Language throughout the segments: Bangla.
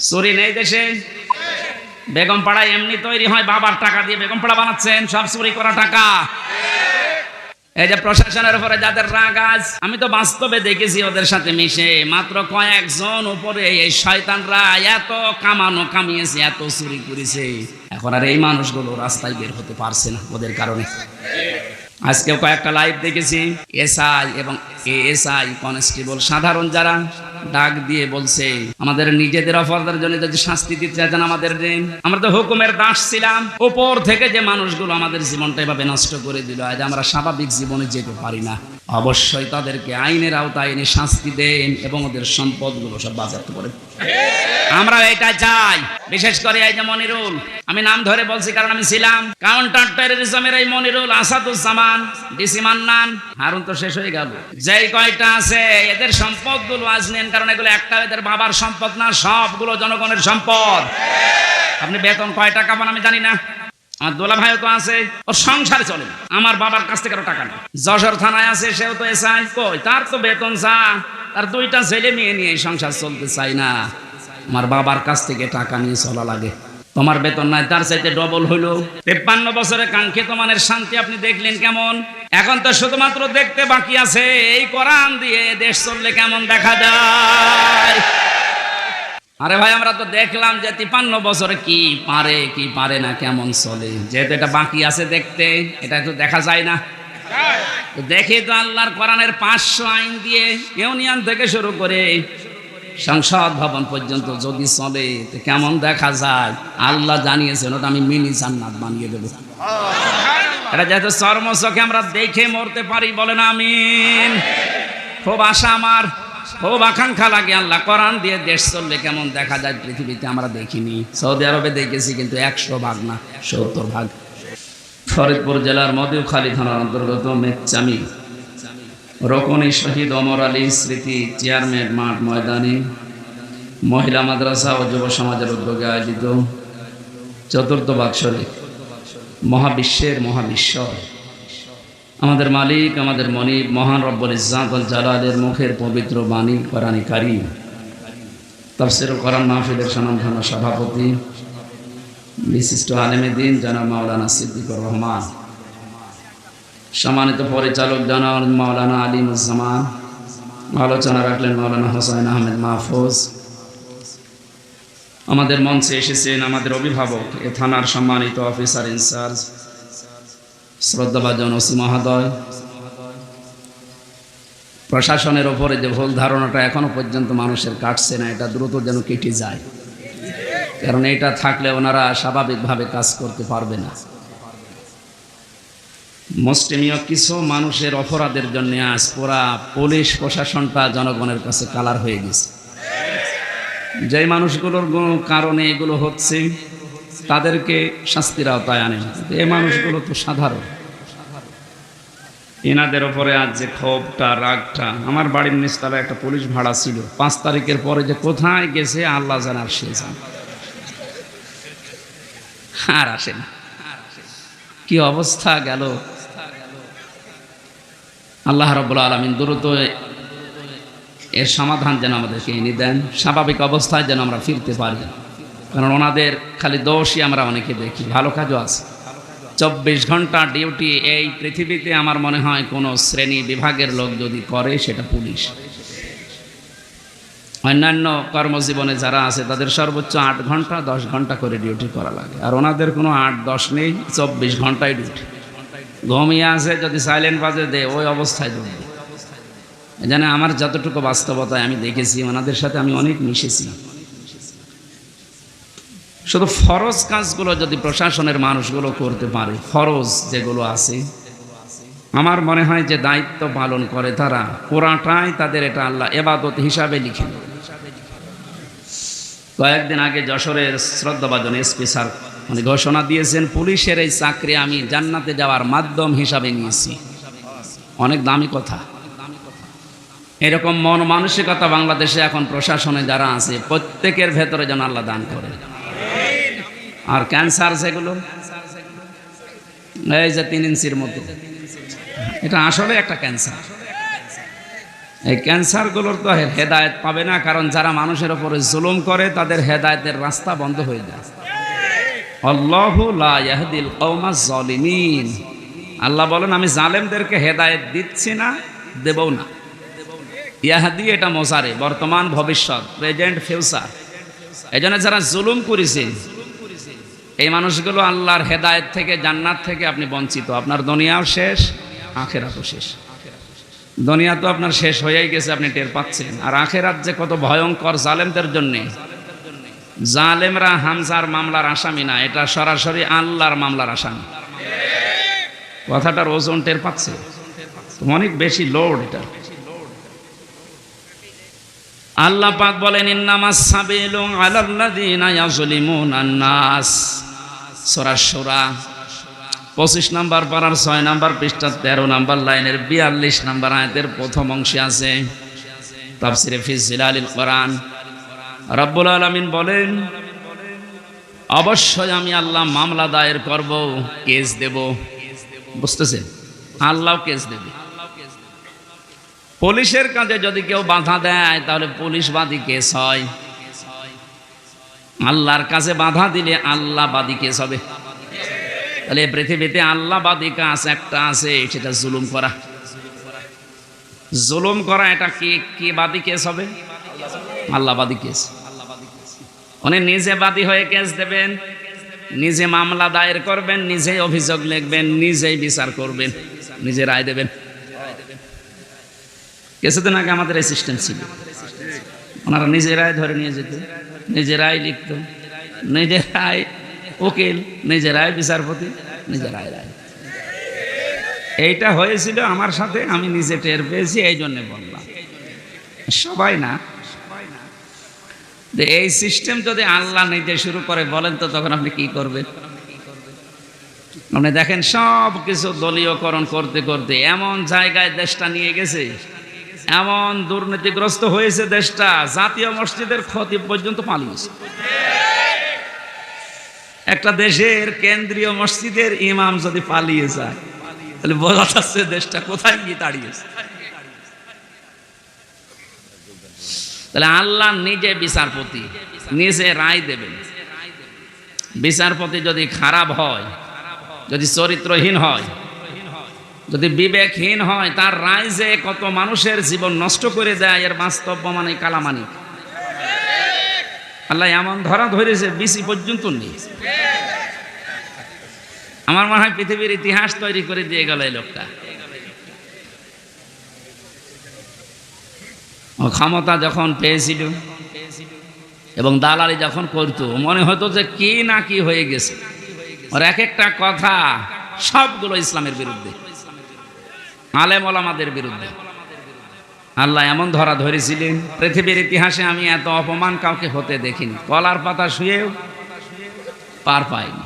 চুরি নেই দেশে? বেগম পাড়া এমনি তৈরি হয় বাবার টাকা দিয়ে, বেগম পাড়া বানাচ্ছেন সব চুরি করা টাকা। এই যে প্রশাসনের উপরে যাদের রাগ, আজ আমি তো বাস্তবে দেখেছি ওদের সাথে মিশে, মাত্র কয়েকজন উপরে এই শয়তানরা এত কামিয়েছে, এত চুরি করেছে, এখন আর এই মানুষগুলো রাস্তায় বের হতে পারছে না ওদের কারণে। আজকেও কয়েকটা লাইভ দেখেছি, এসআই এবং এএসআই কনস্টেবল সাধারণ যারা ডাক দিয়ে বলছে আমাদের নিজেদের অপরাধের জন্য যদি শাস্তি দিতে চান আমাদের দিন, আমরা তো হুকুমের দাস ছিলাম, উপর থেকে যে মানুষগুলো আমাদের জীবনটা এভাবে নষ্ট করে দিল, আজ আমরা স্বাভাবিক জীবনে যেতে পারি না। অবশ্যই তাদেরকে আইনের আওতায় এনে শাস্তি দেন এবং ওদের সম্পদগুলো সব বাজেয়াপ্ত করেন। আমরা এটা চাই। বিশেষ করে এই যে মনিরুল, আমি নাম ধরে বলছি কারণ আমি ছিলাম কাউন্টার টেররিজমের এই মনিরুল, আসাদুজ্জামান, ডিসি মান্নান, হারুন তো শেষ হয়ে গেল, যেই কয়টা আছে এদের সম্পদগুলো আজ নেন, কারণ এগুলো একটা এদের বাবার সম্পদ না, সবগুলো জনগণের সম্পদ। আপনি বেতন কয় টাকা পান আমি জানি না, আমার দোলা ভাইও তো আছে, ওর সংসার চলে, আমার বাবার কাছ থেকে টাকা নেই। যশোর থানায় আছে, সেও তো এসআই, কই তার তো বেতন চা, তার দুইটা ছেলে মেয়ে নিয়ে সংসার চলতে চাই না, আমার বাবার কাছ থেকে টাকা নিয়ে চলা লাগে। তোমার বেতন নাই, তার চাইতে ডবল হইলো। 53 বছরে কাঙ্ক্ষিত মানের শান্তি আপনি দেখলেন কেমন? এখন তো শুধুমাত্র দেখতে বাকি আছে এই কোরআন দিয়ে দেশ চললে কেমন দেখা যায়। আরে ভাই, আমরা তো দেখলাম যে 53 বছরে কি পারে না, কেমন চলে, যেহেতু এটা বাকি আছে দেখতে, এটা তো দেখা যায় না। দেখে তো আল্লাহর কোরআনের 500 আইন দিয়ে ইউনিয়ন থেকে শুরু করে সংসদ ভবন পর্যন্ত যদি চলে কেমন দেখা যায়, আল্লাহ জানিয়েছেন ওটা আমি মিনি জান্নাত বানিয়ে দেবো। এটা যেহেতু চর্ম চোখে আমরা দেখে মরতে পারি, বলেন আমিন। খুব আশা, আমার খুব আকাঙ্ক্ষা লাগে আল্লাহ কোরআন দিয়ে দেশ চললে কেমন দেখা যায় পৃথিবীতে আমরা দেখিনি। সৌদি আরবে দেখেছি কিন্তু 100 ভাগ না 70 ভাগ। ফরিদপুর জেলার মধুখালী থানার অন্তর্গত মেঘচামি রকনি শহীদ ওমর আলী স্মৃতি চেয়ারম্যান মাঠ ময়দানে মহিলা মাদ্রাসা ও যুব সমাজের উদ্যোগে আয়োজিত 4th বাৎসরিক মহাবিশ্বের মহাবিশ্বর আমাদের মালিক, আমাদের মনিব, মহান রব্বুল ইজ্জাত ওয়াল জালালের মুখের পবিত্র বাণী কোরআনে কারীম তাফসীরুল কোরআন মাহফিলের স্বনামধন্য সভাপতি বিশিষ্ট আলেমে দ্বীন জনাব মাওলানা সিদ্দিকুর রহমান, সম্মানিত পরিচালক জনাব মাওলানা আলিমুজ্জামান, আলোচনা রাখলেন মাওলানা হোসেন আহমেদ মাহফুজ। আমাদের মঞ্চে এসেছেন আমাদের অভিভাবক, এ থানার সম্মানিত অফিসার ইনচার্জ শ্রদ্ধাভাজন ওসি মহোদয়। প্রশাসনের ওপরে যে ভুল ধারণাটা এখনো পর্যন্ত মানুষের কাটছে না, এটা দ্রুত যেন কেটে যায়, কারণ এটা থাকলে ওনারা স্বাভাবিকভাবে কাজ করতে পারবে না। মুসলিমীয় কিছু মানুষের অপরাধের জন্য আজ পুরা পুলিশ প্রশাসনটা জনগণের কাছে কালার হয়ে গেছে। যে মানুষগুলোর কারণে এগুলো হচ্ছে তাদেরকে শাস্তির আওতায় আনেন, এই মানুষগুলো তো সাধারণ। এনাদের ওপরে আজ যে ক্ষোভটা, রাগটা, আমার বাড়ির নিচতলায় একটা পুলিশ ভাড়া ছিল, 5 তারিখের পরে যে কোথায় গেছে আল্লাহ জানে, আর সে জানে, আর আসে না। কি অবস্থা গেল। আল্লাহ রাব্বুল আলামিন দ্রুত এর সমাধান যেন আমাদেরকে এনে দেন, স্বাভাবিক অবস্থায় যেন আমরা ফিরতে পারি, কারণ ওনাদের খালি দোষই আমরা অনেকে দেখি, ভালো কাজও আছে। 24 ঘন্টা ডিউটি এই পৃথিবীতে আমার মনে হয় কোনো শ্রেণী বিভাগের লোক যদি করে সেটা পুলিশ। অন্যান্য কর্মজীবনে যারা আছে তাদের সর্বোচ্চ 8 ঘন্টা 10 ঘন্টা করে ডিউটি করা লাগে, আর ওনাদের কোনো 8-10 নেই, 24 ঘন্টায় ডিউটি। ঘুমিয়ে আছে, যদি সাইলেন্ট বাজে দে ওই অবস্থায় ধরবে। জানে আমার যতটুকু বাস্তবতায় আমি দেখেছি, ওনাদের সাথে আমি অনেক মিশেছি। শুধু ফরজ কাজগুলো যদি প্রশাসনের মানুষগুলো করতে পারে, ফরজ যেগুলো আছে, আমার মনে হয় যে দায়িত্ব পালন করে তারা, পুরাটাই তাদের এটা আল্লাহ ইবাদত হিসাবে লিখে। কয়েকদিন আগে যশোরের শ্রদ্ধাভাজন এসপি স্যার মানে ঘোষণা দিয়েছেন, পুলিশের এই চাকরি আমি জান্নাতে যাওয়ার মাধ্যম হিসাবে নিয়েছি। অনেক দামি কথা। এরকম মন মানসিকতা বাংলাদেশে এখন প্রশাসনে যারা আছে প্রত্যেকের ভেতরে যেন আল্লাহ দান করে। আর ক্যান্সার যেগুলো, এই যে 3 ইঞ্চির মতো, এটা আসলে একটা ক্যান্সার। এই ক্যান্সারগুলোর তো হেদায়েত পাবে না, কারণ যারা মানুষের উপরে জুলুম করে তাদের হেদায়েতের রাস্তা বন্ধ হয়ে যায়। আল্লাহু লা ইয়াহদিল কওমাজ জালিমিন। আল্লাহ বলেন আমি জালেমদেরকে হেদায়েত দিচ্ছি না, দেবও না। ইয়াহদি এটা মোজারে, বর্তমান ভবিষ্যৎ, প্রেজেন্ট ফিউচার। এই জন্য যারা জুলুম করেছে এই মানুষগুলো আল্লাহর হেদায়েত থেকে, জান্নাত থেকে আপনি বঞ্চিত। আপনার দুনিয়াও শেষ, আখেরাতও শেষ। দুনিয়া তো আপনার শেষ হয়েই গেছে, আপনি টের পাচ্ছেন। আর আখেরাত যে কত ভয়ঙ্কর জালেমদের জন্য। জালেমরা হামজার মামলার আসামি না, এটা সরাসরি আল্লাহর মামলার আসামি। কথাটার ওজন টের পাচ্ছে, অনেক বেশি লোড এটা। আল্লাহ পাক বলেন ইন্নামাস সাবিলু আলাল্লাযিনা ইয়াজলিমুনান নাস। সূরা সূরা 25 নম্বর পারার 6 নম্বর পৃষ্ঠা 13 নম্বর লাইনের 42 নম্বর আয়াতের প্রথম অংশে আছে তাফসিরে ফি জিলালিল কোরআন। রব্বুল আলামিন বলেন অবশ্যই আমি আল্লাহ মামলা দায়ের করব, কেস দেব। বুঝতেছেন? আল্লাহ কেস দেবে। পুলিশের কাজে যদি কেউ বাধা দেয় তাহলে পুলিশবাদী কেস হয়। আল্লাহর কাছে বাধা দিলে আল্লাহবাদী কেস হবে। তাহলে পৃথিবীতে আল্লাহবাদী কাজ একটা আছে, সেটা জুলুম করা। জুলুম করা এটা কি বাদী কেস হবে? আল্লাহবাদী কেস। উনি নিজে বাদী হয়ে কেস দেবেন, নিজে মামলা দায়ের করবেন, নিজেই অভিযোগ লিখবেন, নিজেই বিচার করবেন, নিজে রায় দেবেন। কিছুদিন আগে আমাদের এই সিস্টেম ছিল, ওনারা নিজেরাই ধরে নিয়ে যেত, নিজেরাই লিখত, নিজেরাই উকিল, নিজেরাই বিচারপতি, নিজেরাই রায়। এইটা হয়েছিল আমার সাথে, আমি নিজে টের পেয়েছি, এই জন্য বললাম। সবাই না, এই সিস্টেম যদি আল্লাহ নিজে শুরু করে বলেন তো তখন আপনি কি করবেন? আপনি দেখেন সব কিছু দলীয়করণ করতে করতে এমন জায়গায় দেশটা নিয়ে গেছে, এমন দুর্নীতিগ্রস্ত হয়েছে দেশটা, জাতীয় মসজিদের খতিব পর্যন্ত পালিয়েছে। একটা দেশের কেন্দ্রীয় মসজিদের ইমাম যদি পালিয়ে যায় তাহলে বোঝা যাচ্ছে দেশটা কোথায় গিয়ে দাঁড়িয়েছে। তাহলে আল্লাহ নিজে বিচারপতি, নিজে রায় দেবেন। বিচারপতি যদি খারাপ হয়, যদি চরিত্রহীন হয়, যদি বিবেকহীন হয়, তার রায় যে কত মানুষের জীবন নষ্ট করে দেয় এর বাস্তব মানে কালামানি। আল্লাহ এমন ধরা ধরেছে বিসি পর্যন্ত নেই। আমার মনে হয় পৃথিবীর ইতিহাস তৈরি করে দিয়ে গেল এই লোকটা। ক্ষমতা যখন পেয়েছিল এবং দালালি যখন করতো, মনে হতো যে কি না কি হয়ে গেছে। ওর এক একটা কথা সবগুলো ইসলামের বিরুদ্ধে, আলেম ওলামাদের বিরুদ্ধে। আল্লাহ এমন ধরা ধরেছিলেন, পৃথিবীর ইতিহাসে আমি এত অপমান কাউকে হতে দেখিনি। কলার পাতা শুয়েও পার পাইনি।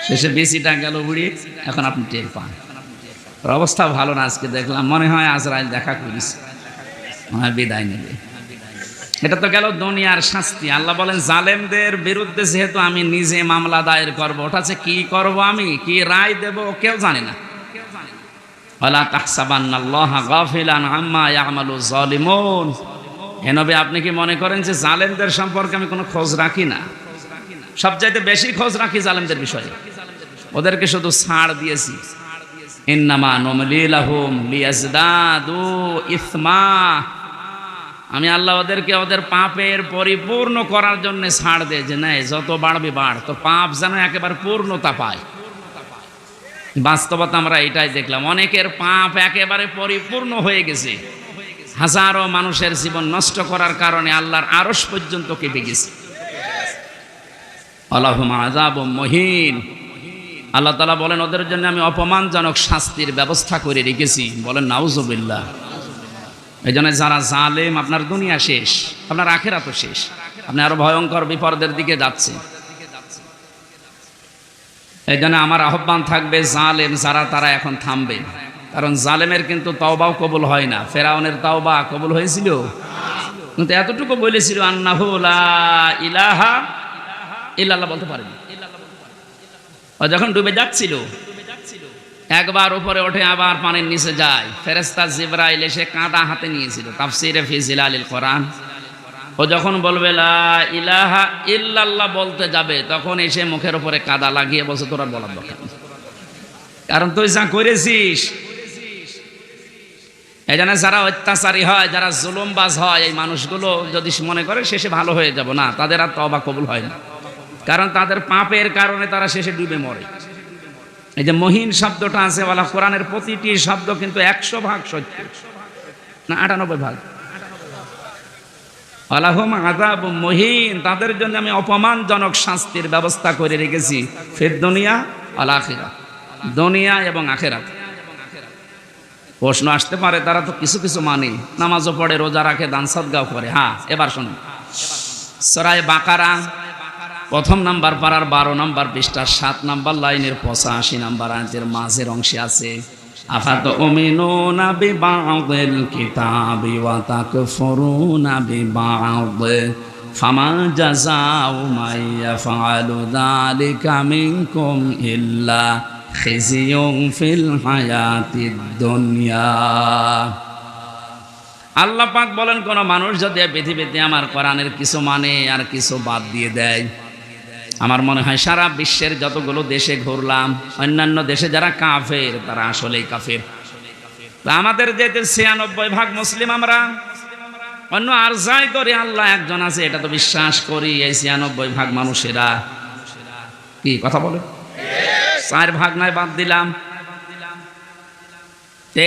শেষে বেশিটা গেল উড়িয়ে, এখন আপনি টের পান। ওর অবস্থা ভালো না। আজকে দেখলাম মনে হয় আজরাইল দেখা করিস, মনে হয় বিদায় নেবে। এটা তো গেল দুনিয়ার শাস্তি। আল্লাহ বলেন জালেমদের বিরুদ্ধে যেহেতু আমি নিজে মামলা দায়ের করবো, ওটা কি করব, আমি কি রায় দেব কেউ জানে না। ওয়ালা তাহসাবান্নাল্লাহা গাফিলান আম্মা ইয়ামালু যালিমুন। হে নবী, আপনি কি মনে করেন যে জালেমদের সম্পর্কে আমি কোনো খোঁজ রাখি না? সবচাইতে বেশি খোঁজ রাখি জালেমদের বিষয়ে। ওদেরকে শুধু ছাড় দিয়েছি। ইন্নামা নুমলি লাহুম লিয়াজদাদু ইসমা। আমি আল্লাহ ওদেরকে ওদের পাপের পরিপূর্ণ করার জন্য ছাড় দেয়, যে নাই যত বাড়বে বাড়, তো পাপ যেন একেবারে পূর্ণতা পায়। বাস্তবতা আমরা এটাই দেখলাম, অনেকের পাপ একেবারে পরিপূর্ণ হয়ে গেছে। হাজারো মানুষের জীবন নষ্ট করার কারণে আল্লাহর আরশ পর্যন্ত কেঁপে গেছে। আল্লাহুম আযাবুম মুহিন। আল্লাহ তাআলা বলেন ওদের জন্য আমি অপমানজনক শাস্তির ব্যবস্থা করে রেখেছি। বলেন নাউজুবিল্লাহ। এই জন্য যারা জালেম, আপনার দুনিয়া শেষ, আপনার আখিরাতও শেষ। আপনি আরো ভয়ঙ্কর বিপদের দিকে যাচ্ছেন। এই জন্য আমার আহ্বান থাকবে, জালেম যারা তারা এখন থামবে। কারণ জালেমের কিন্তু তওবাও কবুল হয় না। ফেরাউনের তওবা কবুল হয়েছিল, কিন্তু এতটুকু বলেছিল আন্নাহু লা ইলাহা ইল্লাল্লাহ বলতে পারেনি। ও যখন ডুবে যাচ্ছিল একবার উপরে ওঠে আবার পানির নিচে যায়। ফেরেশতা জিবরাইল এসে কাঁটা হাতে নিয়েছিল। তাফসীরে ফি জিলালিল কোরআন, ও যখন বলবে লা ইলাহা ইল্লাল্লাহ বলতে যাবে, তখন এসে মুখের উপরে কাদা লাগিয়ে বলছে তোরা বলার দরকার নেই, কারণ তুই যা করেছিস। এই জন্য যারা অত্যাচারী হয়, যারা জুলুমবাজ হয়, এই মানুষগুলো যদি মনে করে শেষে ভালো হয়ে যাব, না, তাদের আর তওবা কবুল হয় না, কারণ তাদের পাপের কারণে তারা শেষে ডুবে মরে। এই যে মহিন শব্দটা আছে ওয়ালা, কোরআনের প্রতিটি শব্দ কিন্তু 100% সত্য, না 98%। আলাহুম আযাবুম মুহিন, তাদের জন্য আমি অপমানজনক শাস্তির ব্যবস্থা করে রেখেছি, ফিদ দুনিয়া ওয়াল আখিরাহ, দুনিয়া এবং আখিরাত। প্রশ্ন আসতে পারে তারা তো কিছু কিছু মানে, নামাজও পড়ে, রোজা রাখে, দান সদকাও করে। হ্যাঁ, এবার শুনুন, সূরা বাকারা 1 নম্বর পারার 12 নম্বর পৃষ্ঠার 7 নম্বর লাইনের 85 নম্বর আয়াতের মাঝের অংশে আছে আফাতুমিনুনা বিবা'দিল কিতাবি ওয়া তাকফুরুনা বিবা'দ ফামা জাযাউ মান ইয়াফআলু যালিকা মিনকুম ইল্লা খিজিয়ুন ফিল হায়াতিদ দুনিয়া। আল্লাহ পাক বলেন, কোন মানুষ যদি পৃথিবীতে আমার কোরআনের কিছু মানে আর কিছু বাদ দিয়ে দেয়, আমার মনে হয় সারা বিশ্বের যতগুলো দেশে ঘুরলাম, অন্যান্য দেশে যারা কাফের তারা আসলেই কাফের। আমাদের যেতে 96% মুসলিম, আমরা অন্য আর যাই করি আল্লাহ একজন আছে এটা তো বিশ্বাস করি। এই 96% মানুষেরা কি কথা বলে? 4% নয় বাদ দিলাম।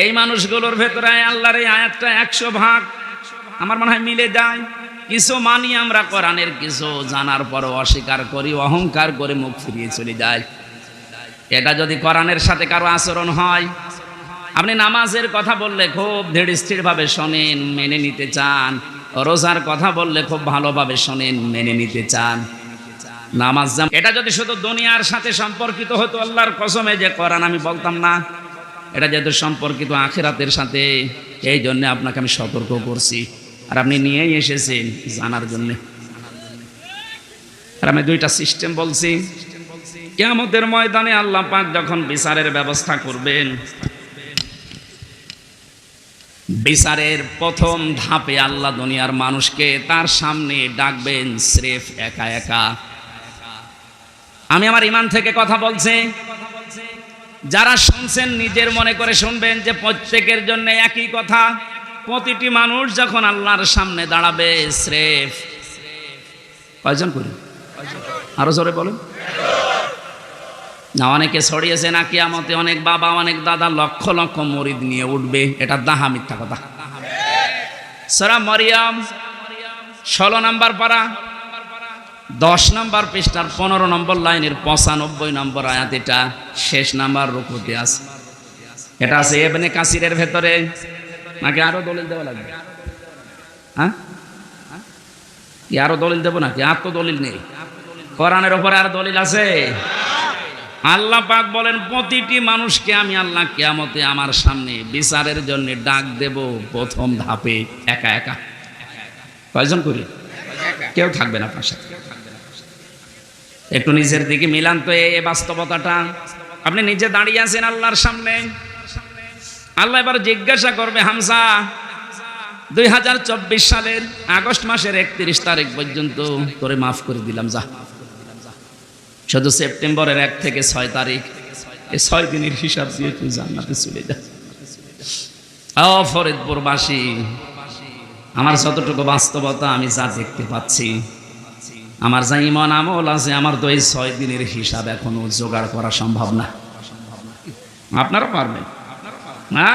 এই মানুষগুলোর ভেতরে আল্লাহর এই আয়াতটা 100% আমার মনে হয় মিলে যায়। কিছু মানি আমরা কোরআনের, কিছু জানার পরও অস্বীকার করি, অহংকার করে মুখ ফিরিয়ে চলে যায়। এটা যদি কোরআনের সাথে কারো আচরণ হয়, আপনি নামাজের কথা বললে খুব ধীরস্থিরভাবে শোনেন, মেনে নিতে চান, রোজার কথা বললে খুব ভালোভাবে শোনেন, মেনে নিতে চান, নামাজ এটা যদি শুধু দুনিয়ার সাথে সম্পর্কিত হতো, আল্লাহর কসমে যে কোরআন আমি বলতাম না। এটা যেহেতু সম্পর্কিত আখিরাতের সাথে, এই জন্য আপনাকে আমি সতর্ক করছি, আর আপনি নিয়েই এসেছেন জানার জন্য। আর আমি 2টা সিস্টেম বলছি। কিয়ামতের ময়দানে আল্লাহ পাক যখন বিচারের ব্যবস্থা করবেন, বিচারের প্রথম ধাপে আল্লাহ দুনিয়ার মানুষকে তার সামনে ডাকবেন স্রেফ একা একা। আমি আমার ঈমান থেকে কথা বলছি, যারা শুনছেন নিজের মনে করে শুনবেন যে প্রত্যেকের জন্য একই কথা। প্রতিটি মানুষ যখন আল্লাহর সামনে দাঁড়াবে, স্রেফ কয়জন করে? আরো জোরে বলেন না। অনেকে ছড়িয়েছে না কিয়ামতে অনেক বাবা অনেক দাদা লক্ষ লক্ষ মুরিদ নিয়ে উঠবে, এটা দাহা মিথ্যা কথা। সূরা মারইয়াম 16 নম্বর পারা 10 নম্বর পৃষ্ঠার 15 নম্বর লাইনের 95 নম্বর আয়াত, এটা শেষ নাম্বার রুকুতে আছে। এটা আছে ইবনে কাসিরের ভেতরে, নাকি আরো দলিল দেওয়া লাগবে? হ্যাঁ, কি আরো দলিল দেবো নাকি? আর তো দলিল নেই, কোরআনের উপরে আর দলিল আছে? আল্লাহ পাক বলেন, প্রতিটি মানুষকে আমি আল্লাহ কিয়ামতে আমার সামনে বিচারের জন্য ডাক দেব প্রথম ধাপে একা একা। কয়জন করি? কেউ থাকবে না পাশে। একটু নিজের দিকে মিলান তো এই বাস্তবতাটা। আপনি নিজে দাঁড়িয়ে আছেন আল্লাহর সামনে, আল্লাহ এবার জিজ্ঞাসা করবে, হামজা 2024 সালের আগস্ট মাসের 31 তারিখ পর্যন্ত তোরে মাফ করে দিলাম, যা। শুধু সেপ্টেম্বরের 1 থেকে 6 তারিখ, এই 6 দিনের হিসাব দিয়ে তুই জান্নাতে চলে যা। ও ফরিদপুরবাসী, আমার যতটুকু বাস্তবতা আমি যা দেখতে পাচ্ছি, আমার যা ঈমান আমল আছে, আমার তো এই 6 দিনের হিসাব এখনো জোগাড় করা সম্ভব না। আপনারা পারবেন না?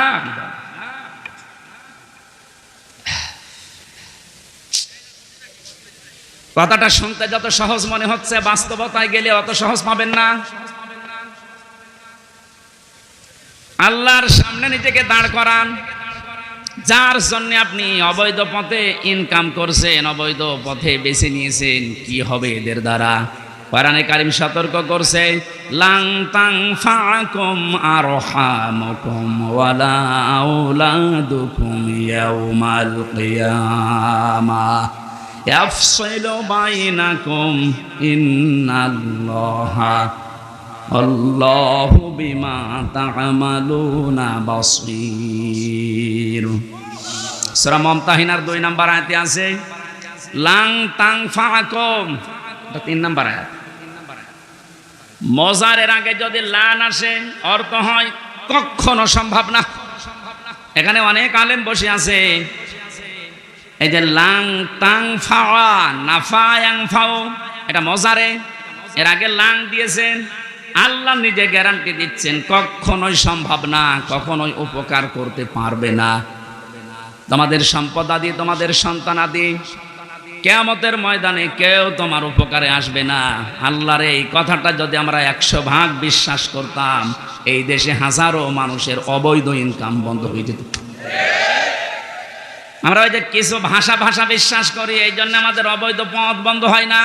কথাটা শুনতে যত সহজ মনে হচ্ছে, বাস্তবতায় গেলে অত সহজ পাবেন না। আল্লাহর সামনে নিজেকে দাঁড় করান, যার জন্য আপনি অবৈধ পথে ইনকাম করছেন, অবৈধ পথে বেছে নিয়েছেন, কি হবে এদের দ্বারা? কোরআনে কারীম সতর্ক করছে, লাং তানফাকুম আরহামুকুম ওয়ালা আওলাদুকুম ইয়াউমাল কিয়ামাহ ইয়াফসিলু বাইনাকুম ইন্নাল্লাহা আল্লাহু বিমা তা'মালুনা বাসীর। সূরা মুমতাহিনার 2 নম্বর আয়াতে আছে লাং তানফাকুম, এটা 3 নম্বর আয়াত। মজারের আগে যদি লান আসে অর্থ হয় কখনো সম্ভব না। এখানে অনেক আলেম বসে আছে, এই যে লাং তানফা নাফা ইয়ানফাউ, এটা মজারে, এর আগে লাং দিয়েছেন। আল্লাহ নিজে গ্যারান্টি দিচ্ছেন কখনোই সম্ভব না, কখনোই উপকার করতে পারবে না। তোমাদের সম্পদ আদি, তোমাদের সন্তান আদি কিয়ামতের ময়দানে কেউ তোমার উপকারে আসবে না। আল্লাহর এই কথাটা যদি আমরা 100 ভাগ বিশ্বাস করতাম, এই দেশে হাজারো মানুষের অবৈধ ইনকাম বন্ধ হয়ে যেত। আমরা ওই যে কিছু ভাষা বিশ্বাস করি, এই জন্য আমাদের অবৈধ পথ বন্ধ হয় না।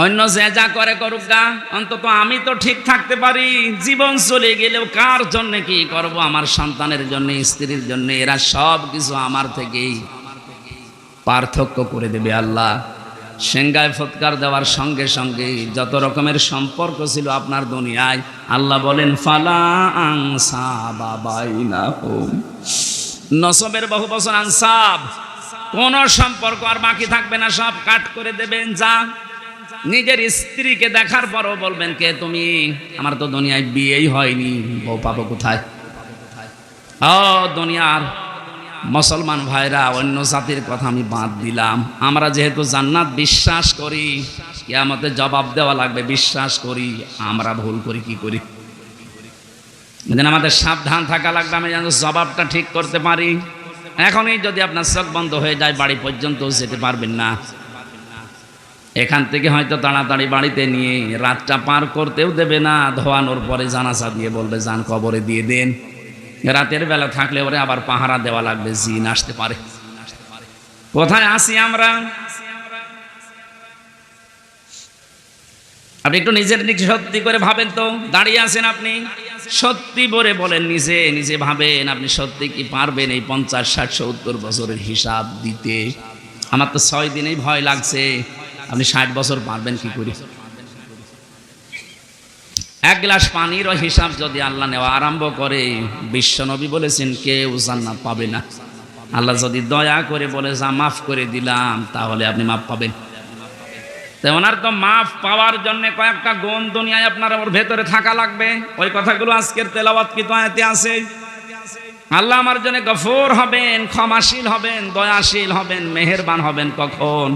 অন্য যে যা করে করুক গা, অন্তত আমি তো ঠিক থাকতে পারি। জীবন চলে গেলেও কার জন্য কি করব? আমার সন্তানের জন্য, স্ত্রীর জন্য। এরা সব কিছু আমার থেকেই পার্থক্য করে দেবে আল্লাহ। সেঙ্গায় ফৎকার দেওয়ার সঙ্গে সঙ্গে যত রকমের সম্পর্ক ছিল আপনার দুনিয়ায়, আল্লাহ বলেন ফালা আনসাবা বাইনাহুম। নসবের বহু বছর আনসাব, কোন সম্পর্ক আর বাকি থাকবে না, সব কাট করে দেবেন। যা নিজের স্ত্রীকে দেখার পরও বলবেন কে তুমি? আমার তো দুনিয়ায় বিয়েই হয়নি, বউ পাবো কোথায়? ও দুনিয়ার মুসলমান ভাইরা, অন্য জাতির কথা আমি বাদ দিলাম। আমরা যেহেতু জান্নাত বিশ্বাস করি, কিয়ামতে জবাব দেওয়া লাগবে বিশ্বাস করি। আমরা ভুল করি, কি করি? এদিন আমাদের সাবধান থাকা লাগবে, আমি যেন জবাবটা ঠিক করতে পারি। এখনই যদি আপনার চোখ বন্ধ হয়ে যায়, বাড়ি পর্যন্ত যেতে পারবেন না। এখান থেকে হয়তো তাড়াতাড়ি বাড়িতে নিয়ে রাতটা পার করতেও দেবে না। ধোয়ানোর পরে জানাজা দিয়ে বলবে যান কবরে দিয়ে দেন। রাতের বেলা থাকলে ওরে আবার পাহারা দেওয়া লাগবে, জিন আসতে পারে। কোথায় আসি আমরা? আপনি একটু নিজের দিকে সত্যি করে ভাবেন তো। দাঁড়িয়ে আছেন আপনি, সত্যি করে বলেন, নিজে নিজে ভাবেন, আপনি সত্যি কি পারবেন এই 50, 60, 70 বছরের হিসাব দিতে? আমার তো 6 দিনেই ভয় লাগছে। আপনি 60 বছর পারবেন কি করে? এক গ্লাস পানিরও হিসাব যদি আল্লাহ নেওয়া আরম্ভ করে, বিশ্বনবী বলেছেন কেউ জান্নাত পাবে না। আল্লাহ যদি দয়া করে বলে যা মাফ করে দিলাম, তাহলে আপনি মাফ পাবেন। তো ওনার তো মাফ পাওয়ার জন্য কয়েকটা গুণ দুনিয়ায় আপনার ওর ভেতরে থাকা লাগবে। ওই কথাগুলো আজকের তেলাওয়াতকৃত আয়াতে আছে। আল্লাহ আমার জন্য গফুর হবেন, ক্ষমাশীল হবেন, দয়াশীল হবেন, মেহেরবান হবেন। কখন?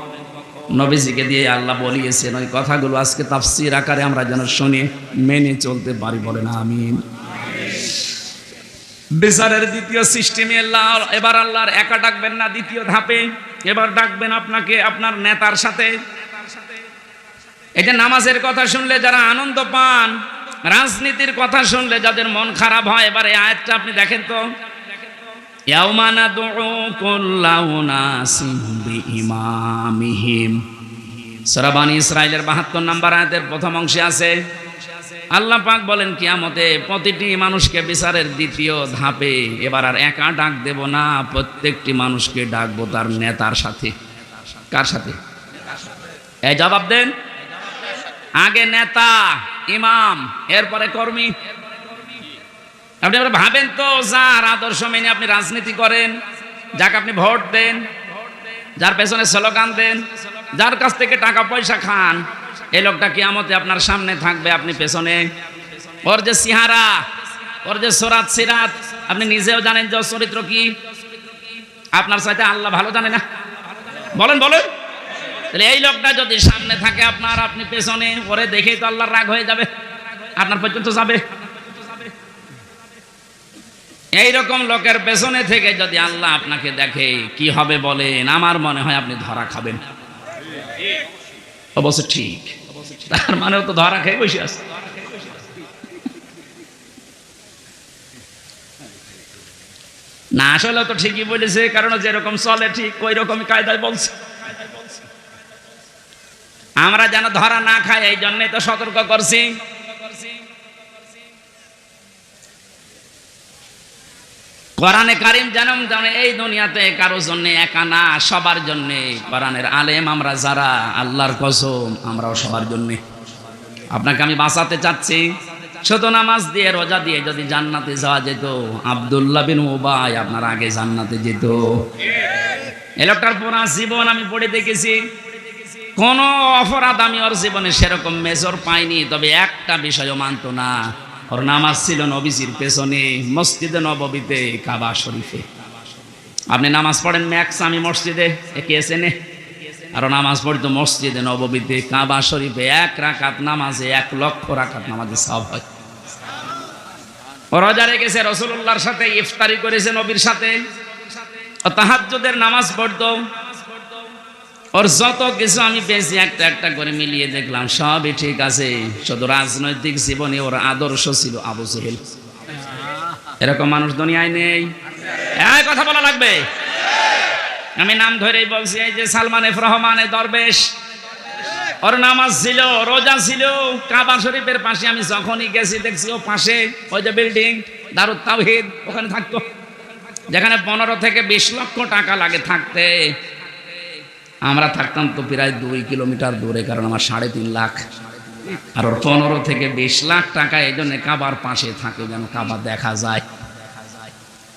নবীজিকে দিয়ে আল্লাহ বলিয়েছেন। ওই কথাগুলো আজকে তাফসীর আকারে আমরা যেন শুনে মেনে চলতে পারি, বলেন আমিন। বিচারের দ্বিতীয় সিস্টেমে এবার আল্লাহর একা ডাকবেন না, দ্বিতীয় ধাপে এবার ডাকবেন আপনাকে আপনার নেতার সাথে। এই যে নামাজের কথা শুনলে যারা আনন্দ পান, রাজনীতির কথা শুনলে যাদের মন খারাপ হয়, এবার এই আয়াতটা আপনি দেখেন তো। ইয়াউমা নাদউ কুল্লা উনাসিম বিইমামিহিম, সূরা বনী ইসরাঈলের 72 নম্বর আয়াতের প্রথম অংশে আছে। আল্লাহ পাক বলেন কিয়ামতে প্রতিটি মানুষকে বিচারের দ্বিতীয় ধাপে এবার আর একা ডাক দেব না, প্রত্যেকটি মানুষকে ডাকবো তার নেতার সাথে। কার সাথে? এই জবাব দেন। আগে নেতা, ইমাম, এরপরে কর্মী। আপনি এবার ভাবেন তো, যার আদর্শ মেনে আপনি রাজনীতি করেন, যাকে আপনি ভোট দেন, যার পেছনে স্লোগান দেন, যার কাছ থেকে টাকা পয়সা খান, এই লোকটা কিয়ামতে আপনার সামনে থাকবে, আপনি পেছনে। ওর যে সিহারা, ওর যে সুরাত সিরাত, আপনি নিজেও জানেন যে চরিত্র কি। আপনার চাইতে আল্লাহ ভালো জানে না? বলেন বলেন। তাহলে এই লোকটা যদি সামনে থাকে আপনার, আপনি পেছনে, ওরে দেখেই তো আল্লাহর রাগ হয়ে যাবে, আপনার পর্যন্ত যাবে। এইরকম লোকের পেছনে থেকে যদি আল্লাহ আপনাকে দেখে, কি হবে বলেন? আমার মনে হয় আপনি ধরা খাবেন। অবশ্য ঠিক, তার মানেও তো ধরা খেয়ে বসে আছে। না, আসলে তো ঠিকই বলেছে, কারণ যেরকম চলে ঠিক ওই রকমই কায়দায় বলছে। আমরা যেন ধরা না খাই, এই জন্যই তো সতর্ক করছি। কোরআনে কারিম জানাম জানে এই দুনিয়াতে কারো জন্য একা না, সবার জন্য। কোরআনের আলেম আমরা যারা, আল্লাহর কসম আমরাও সবার জন্য। আপনাকে আমি বাঁচাতে চাচ্ছি। শুধু নামাজ দিয়ে রোজা দিয়ে যদি জান্নাতে যাওয়া যেত, আব্দুল্লাহ বিন উবাই আপনার আগে জান্নাতে যেত। এই লোকটার পুরা জীবন আমি পড়ে দেখেছি, কোন অপরাধ আমি ওর জীবনে সেরকম মেজর পাইনি। তবে একটা বিষয়ও মানতো না, ওর নামাজ ছিল নবীজির পেছনে, মসজিদে নববীতে, কাবা শরীফে। আপনি নামাজ পড়েন ম্যাক্স আমি মসজিদে এসে নে, আর নামাজ পড়তো মসজিদে নববীতে, কাবা শরীফে। 1 রাকাত নামাজে 1 লক্ষ রাকাত নামাজে সব হয়। ও রোজা রেখেছে, রাসূলুল্লাহর সাথে ইফতারি করেছে, নবীর সাথে। ও তাহাজ্জুদের নামাজ পড়তো। ওর যত কিছু আমি পেয়েছি একটা একটা করে মিলিয়ে দেখলাম, সবই ঠিক আছে। শুধু রাজনৈতিক জীবনে ওর আদর্শ ছিল আবু জেহেল। এরকম মানুষ দুনিয়ায় নেই। এই কথা বলা লাগবে। আমি নাম ধরেই বলছি, এই যে সালমান এফ রহমান দরবেশ, ওর নামাজ ছিল, রোজা ছিল। কাবা শরীফের পাশে আমি যখনই গেছি দেখছি ও পাশে ওই যে বিল্ডিং দারুত তাওহীদ, ওখানে থাকতো। যেখানে 15 থেকে 20 লক্ষ টাকা লাগে থাকতে, আমরা থাকতাম তো প্রায় 2 কিলোমিটার দূরে, কারণ আমার 3.5 লাখ। আর ওর 15 থেকে 20 লাখ টাকা এই জন্য কাবার পাশে থাকে, যেন কাবা দেখা যায়।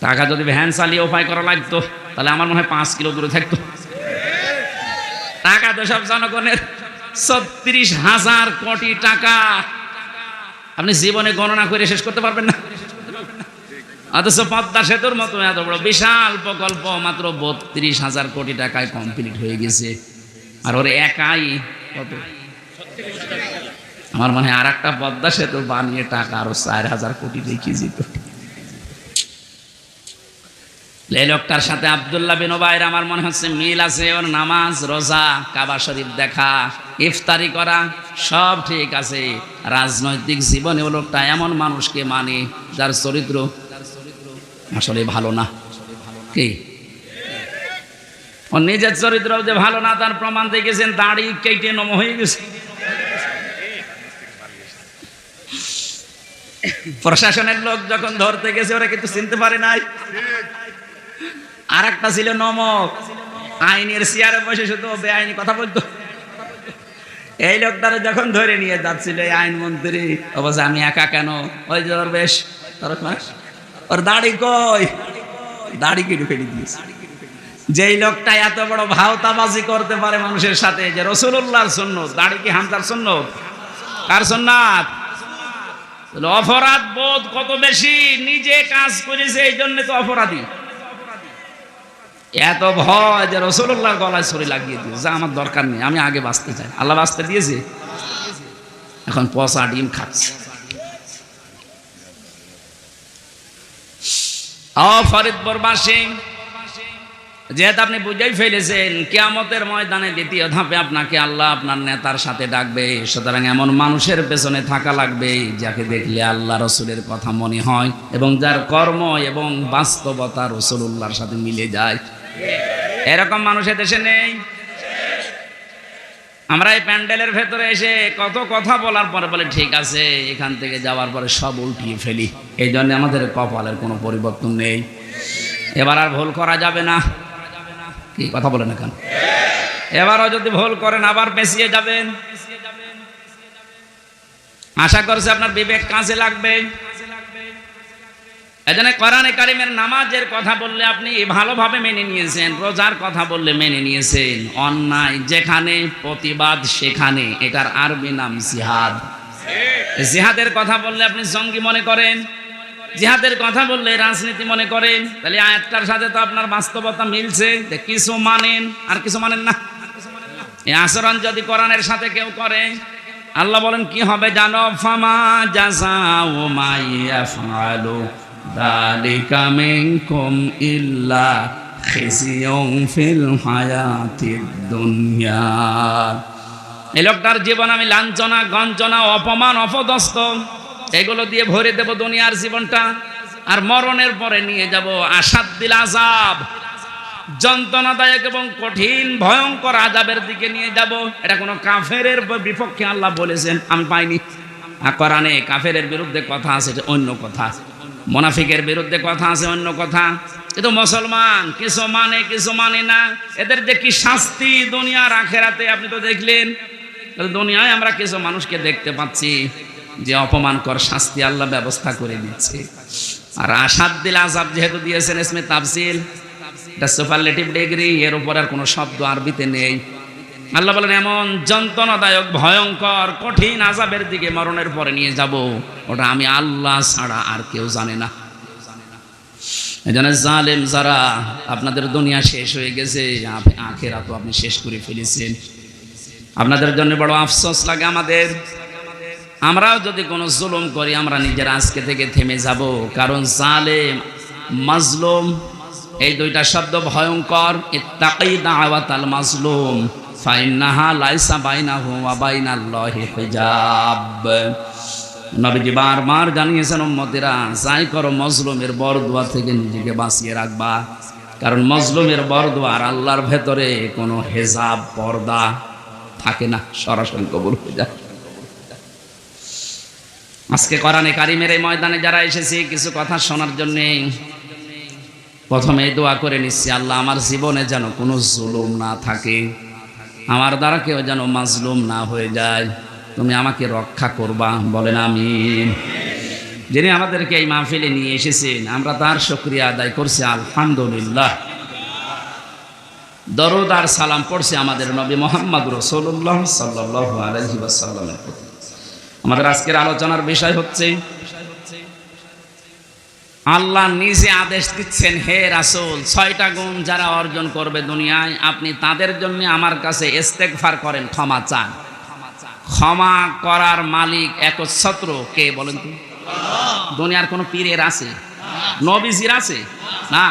টাকা যদি ভ্যান চালিয়ে উপায় করা লাগতো, তাহলে আমার মনে হয় 5 কিলো দূরে থাকতো। টাকা তো সব জনগণের, 36,000 কোটি টাকা। আপনি জীবনে গণনা করে শেষ করতে পারবেন না। অথচ পদ্মা সেতুর মতো এত বড় বিশাল প্রকল্প মাত্র 32,000 কোটি টাকায় কমপ্লিট হয়ে গেছে। আর ওর একাই কত, আমার মনে হয় আর একটা পদ্মা সেতু বানিয়ে টাকা আরো 4,000 কোটি রেখে যেত। এই লোকটার সাথে আব্দুল্লাহ বিন উবাইর আমার মনে হচ্ছে মিল আছে। ওর নামাজ, রোজা, কাবা শরীফ দেখা, ইফতারি করা সব ঠিক আছে। রাজনৈতিক জীবনে ও লোকটা এমন মানুষকে মানে যার চরিত্র আসলে ভালো না। কি ওর নিজের চরিত্র যে ভালো না তার প্রমাণ দেখেছেন, দাড়ি কেটে নম হয়ে গেছে। প্রশাসনের লোক যখন ধরতে গেছে ওরা কিন্তু চিনতে পারে নাই। আর একটা ছিল নমক, আইনের চেয়ারে বসে শুধু বেআইনি কথা বলতো। এই লোকটারে যখন ধরে নিয়ে যাচ্ছিল এই আইনমন্ত্রী, অবশ্য আমি একা কেন, ওই যে ওর বেশ ওর দাড়ি কই, দাড়িকে ঢুকে দিয়েছে। যেই লোকটা এত বড় ভাওতাবাজি করতে পারে মানুষের সাথে, যে রাসূলুল্লাহর সুন্নাত, দাড়ি কি হামজার সুন্নাত? কার সুন্নাত? অপরাধ বোধ কত বেশি, নিজে কাজ করেছে এই জন্য তো অপরাধী। এত ভয় যে রাসূলুল্লাহর গলায় ছুরি লাগিয়ে দিয়েছে, যা আমার দরকার নেই, আমি আগে বাঁচতে চাই। আল্লাহ বাঁচতে দিয়েছে, এখন পচা ডিম খাচ্ছে। ফরিদপুরবাসী, যেহেতু আপনি বুঝেই ফেলেছেন কিয়ামতের ময়দানে দ্বিতীয় ধাপে আপনাকে আল্লাহ আপনার নেতার সাথে ডাকবে, সুতরাং এমন মানুষের পেছনে থাকা লাগবে যাকে দেখলে আল্লাহ রসুলের কথা মনে হয় এবং যার কর্ম এবং বাস্তবতা রাসূলুল্লাহর সাথে মিলে যায়। এরকম মানুষ দেশে নেই। আমরা এই প্যান্ডেলের ভেতরে এসে কত কথা বলার পরে বলে ঠিক আছে, এখান থেকে যাওয়ার পরে সব উল্টিয়ে ফেলি। এই জন্য আমাদের কপালের কোনো পরিবর্তন নেই। এবার আর ভুল করা যাবে না। কি কথা বলেন এখন? এবারও যদি ভুল করেন আবার পেছিয়ে যাবেন। আশা করছি আপনার বিবেক কাজে লাগবে। এজন্য কোরআনে কারিমের নামাজের কথা বললে আপনি ভালোভাবে মেনে নিয়েছেন, রোজার কথা বললে মেনে নিয়েছেন, অন্যায় যেখানে প্রতিবাদ সেখানে, এটার আরবি নাম জিহাদ। জিহাদের কথা বললে আপনি জঙ্গি মনে করেন, জিহাদের কথা বললে রাজনীতি মনে করেন। তাহলে আয়াতটার সাথে তো আপনার বাস্তবতা মিলছে, যে কিছু মানেন আর কিছু মানেন না। এই আচরণ যদি কোরআনের সাথে কেউ করে, আল্লাহ বলেন কি হবে জানো? ফামা জাযাউ মা ইয়াফআলু যালিকা মিনকুম ইল্লা খিজিয়ুন ফিল হায়াতিদ দুনিয়া। এই লোকটার জীবন আমি লাঞ্ছনা, গঞ্জনা, অপমান, অপদস্থ এগুলো দিয়ে ভরে দেব দুনিয়ার জীবনটা, আর মরণের পরে নিয়ে যাব আসাদ্দিল আযাব, যন্ত্রণাদায়ক এবং কঠিন ভয়ঙ্কর আযাবের দিকে নিয়ে যাব। এটা কোনো কাফেরের বিপক্ষে আল্লাহ বলেছেন, আমি পাইনি। কোরআনে কাফেরের বিরুদ্ধে কথা আছে, এটা অন্য কথা। মুনাফিকের বিরুদ্ধে কথা আছে অন্য কথা, কিন্তু মুসলমান কিছু মানে কিছু মানে না। এদের যে কি শাস্তি দুনিয়ার আখেরাতে আপনি তো দেখলেন। দুনিয়ায় আমরা কিছু মানুষকে দেখতে পাচ্ছি যে অপমানকর শাস্তি আল্লাহ ব্যবস্থা করে দিচ্ছে। আর আসাদ্দিল আযাব যেহেতু দিয়েছেন ইসমে তাফসিল, এটা সুপারলেটিভ ডিগ্রি, এর উপর আর কোনো শব্দ আরবিতে নেই। আল্লাহ বলেন এমন যন্ত্রণাদায়ক ভয়ঙ্কর কঠিন আযাবের দিকে মরণের পরে নিয়ে যাব, ওটা আমি আল্লাহ ছাড়া আর কেউ জানে না। এজন্য জালেম যারা, আপনাদের দুনিয়া শেষ হয়ে গেছে, আখিরাত তো আপনি শেষ করে ফেলেছেন। আপনাদের জন্য বড় আফসোস লাগে আমাদের। আমরাও যদি কোনো জুলুম করি আমরা নিজেরা আজকে থেকে থেমে যাব, কারণ জালেম মাজলুম এই দুইটা শব্দ ভয়ঙ্কর। ইত্তাকি দাওয়াতাল মাজলুম ফাইন্নাহা লাইসা বাইনাহু ওয়া বাইনাল্লাহি হিজাব। নবীজি বারবার জানিয়েছেন উম্মতেরা, যাই করো মজলুমের বরদোয়া থেকে নিজেকে বাঁচিয়ে রাখবা, কারণ মজলুমের বরদোয়া আর আল্লাহর ভেতরে কোনো হেজাব পর্দা থাকে না, সরাসরি কবুল হয়ে যায়। আজকে কোরআনে কারিমের এই ময়দানে যারা এসেছি কিছু কথা শোনার জন্যে, প্রথমে দোয়া করে নিচ্ছি, আল্লাহ আমার জীবনে যেন কোনো জুলুম না থাকে, আমার দ্বারা কেউ যেন মাজলুম না হয়ে যায়, তুমি আমাকে রক্ষা করবা, বলেন আমিন। যিনি আমাদেরকে এই মাহফিলে নিয়ে এসেছেন আমরা তার শুকরিয়া আদায় করছি, আলহামদুলিল্লাহ। দরুদ আর সালাম পড়ছি আমাদের নবী মুহাম্মদ রাসূলুল্লাহ সাল্লাল্লাহু আলাইহি ওয়াসাল্লামের প্রতি। আমাদের আজকের আলোচনার বিষয় হচ্ছে আল্লাহ নিজে আদেশ দিচ্ছেন, হে রাসূল 6টা গুণ যারা অর্জন করবে দুনিয়ায়, আপনি তাদের জন্য আমার কাছে ইস্তেগফার করেন, ক্ষমা চান। ক্ষমা করার মালিক একচ্ছত্র কে বলেন তো? দুনিয়ার কোন পীরের আছে? নবীজির আছে? না।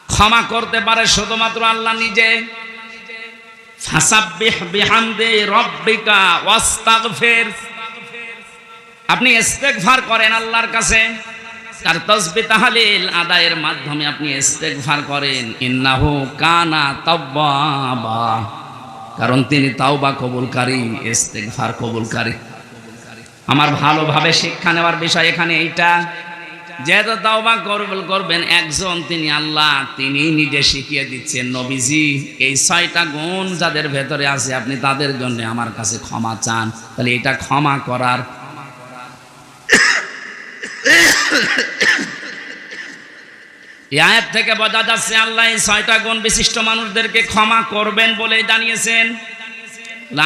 ক্ষমা করতে পারে শুধুমাত্র আল্লাহ নিজে। ফাসাব্বিহ বিহামদি রাব্বিকা ওয়াস্তাগফির, আপনি ইস্তেগফার করেন আল্লাহর কাছে, তার তাসবিহ তাহলিল আদায়ের মাধ্যমে আপনি ইস্তেগফার করেন। ইন্নাহু কানা তাওয়াবা, কারণ তিনি তাওবা কবুলকারী, ইস্তেগফার কবুলকারী। আমার ভালোভাবে শিক্ষা নেওয়ার বিষয় এখানে এইটা, যেহেতু তাওবা কবুল করবেন একজন, তিনি আল্লাহ, তিনি নিজে শিখিয়ে দিচ্ছেন, নবীজি এই 6টা গুণ যাদের ভেতরে আছে আপনি তাদের জন্য আমার কাছে ক্ষমা চান। তাহলে এটা ক্ষমা করার এই আয়াত থেকে বোঝা যাচ্ছে আল্লাহ এই 6টা গুণ বিশিষ্ট মানুষদেরকে ক্ষমা করবেন বলে জানিয়েছেন।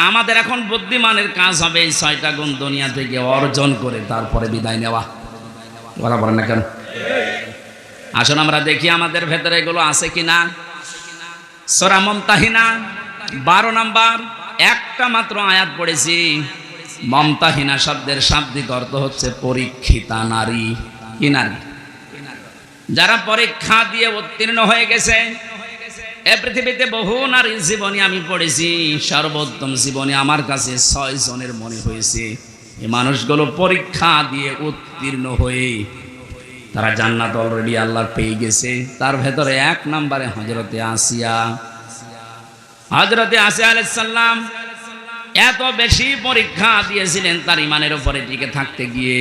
আমাদের এখন বুদ্ধিমানের কাজ হবে এই 6টা গুণ দুনিয়া থেকে অর্জন করে তারপরে বিদায় নেওয়া। বলা বলেন না কেন? আসুন আমরা দেখি আমাদের ভেতরে এগুলো আছে কিনা। সূরা মুমতাহিনা 12 নম্বর একটা মাত্র আয়াত পড়েছি। মুমতাহিনা শব্দের শাব্দিক অর্থ হচ্ছে পরীক্ষিতা নারী। কি নারী? যারা পরীক্ষা দিয়ে উত্তীর্ণ হয়ে গেছে। এ পৃথিবীতে বহু নারীর জীবনী আমি পড়েছি, সর্বোত্তম জীবনী আমার কাছে 6 জনের মনে হয়েছে। এই মানুষগুলো পরীক্ষা দিয়ে উত্তীর্ণ হয়ে তারা জান্নাত অলরেডি আল্লাহ পেয়ে গেছে। তার ভেতরে 1 নম্বরে হযরতে আসিয়া। হযরতে আসিয়া আলাইহিস সালাম এত বেশি পরীক্ষা দিয়েছিলেন তার ঈমানের উপরে টিকে থাকতে গিয়ে।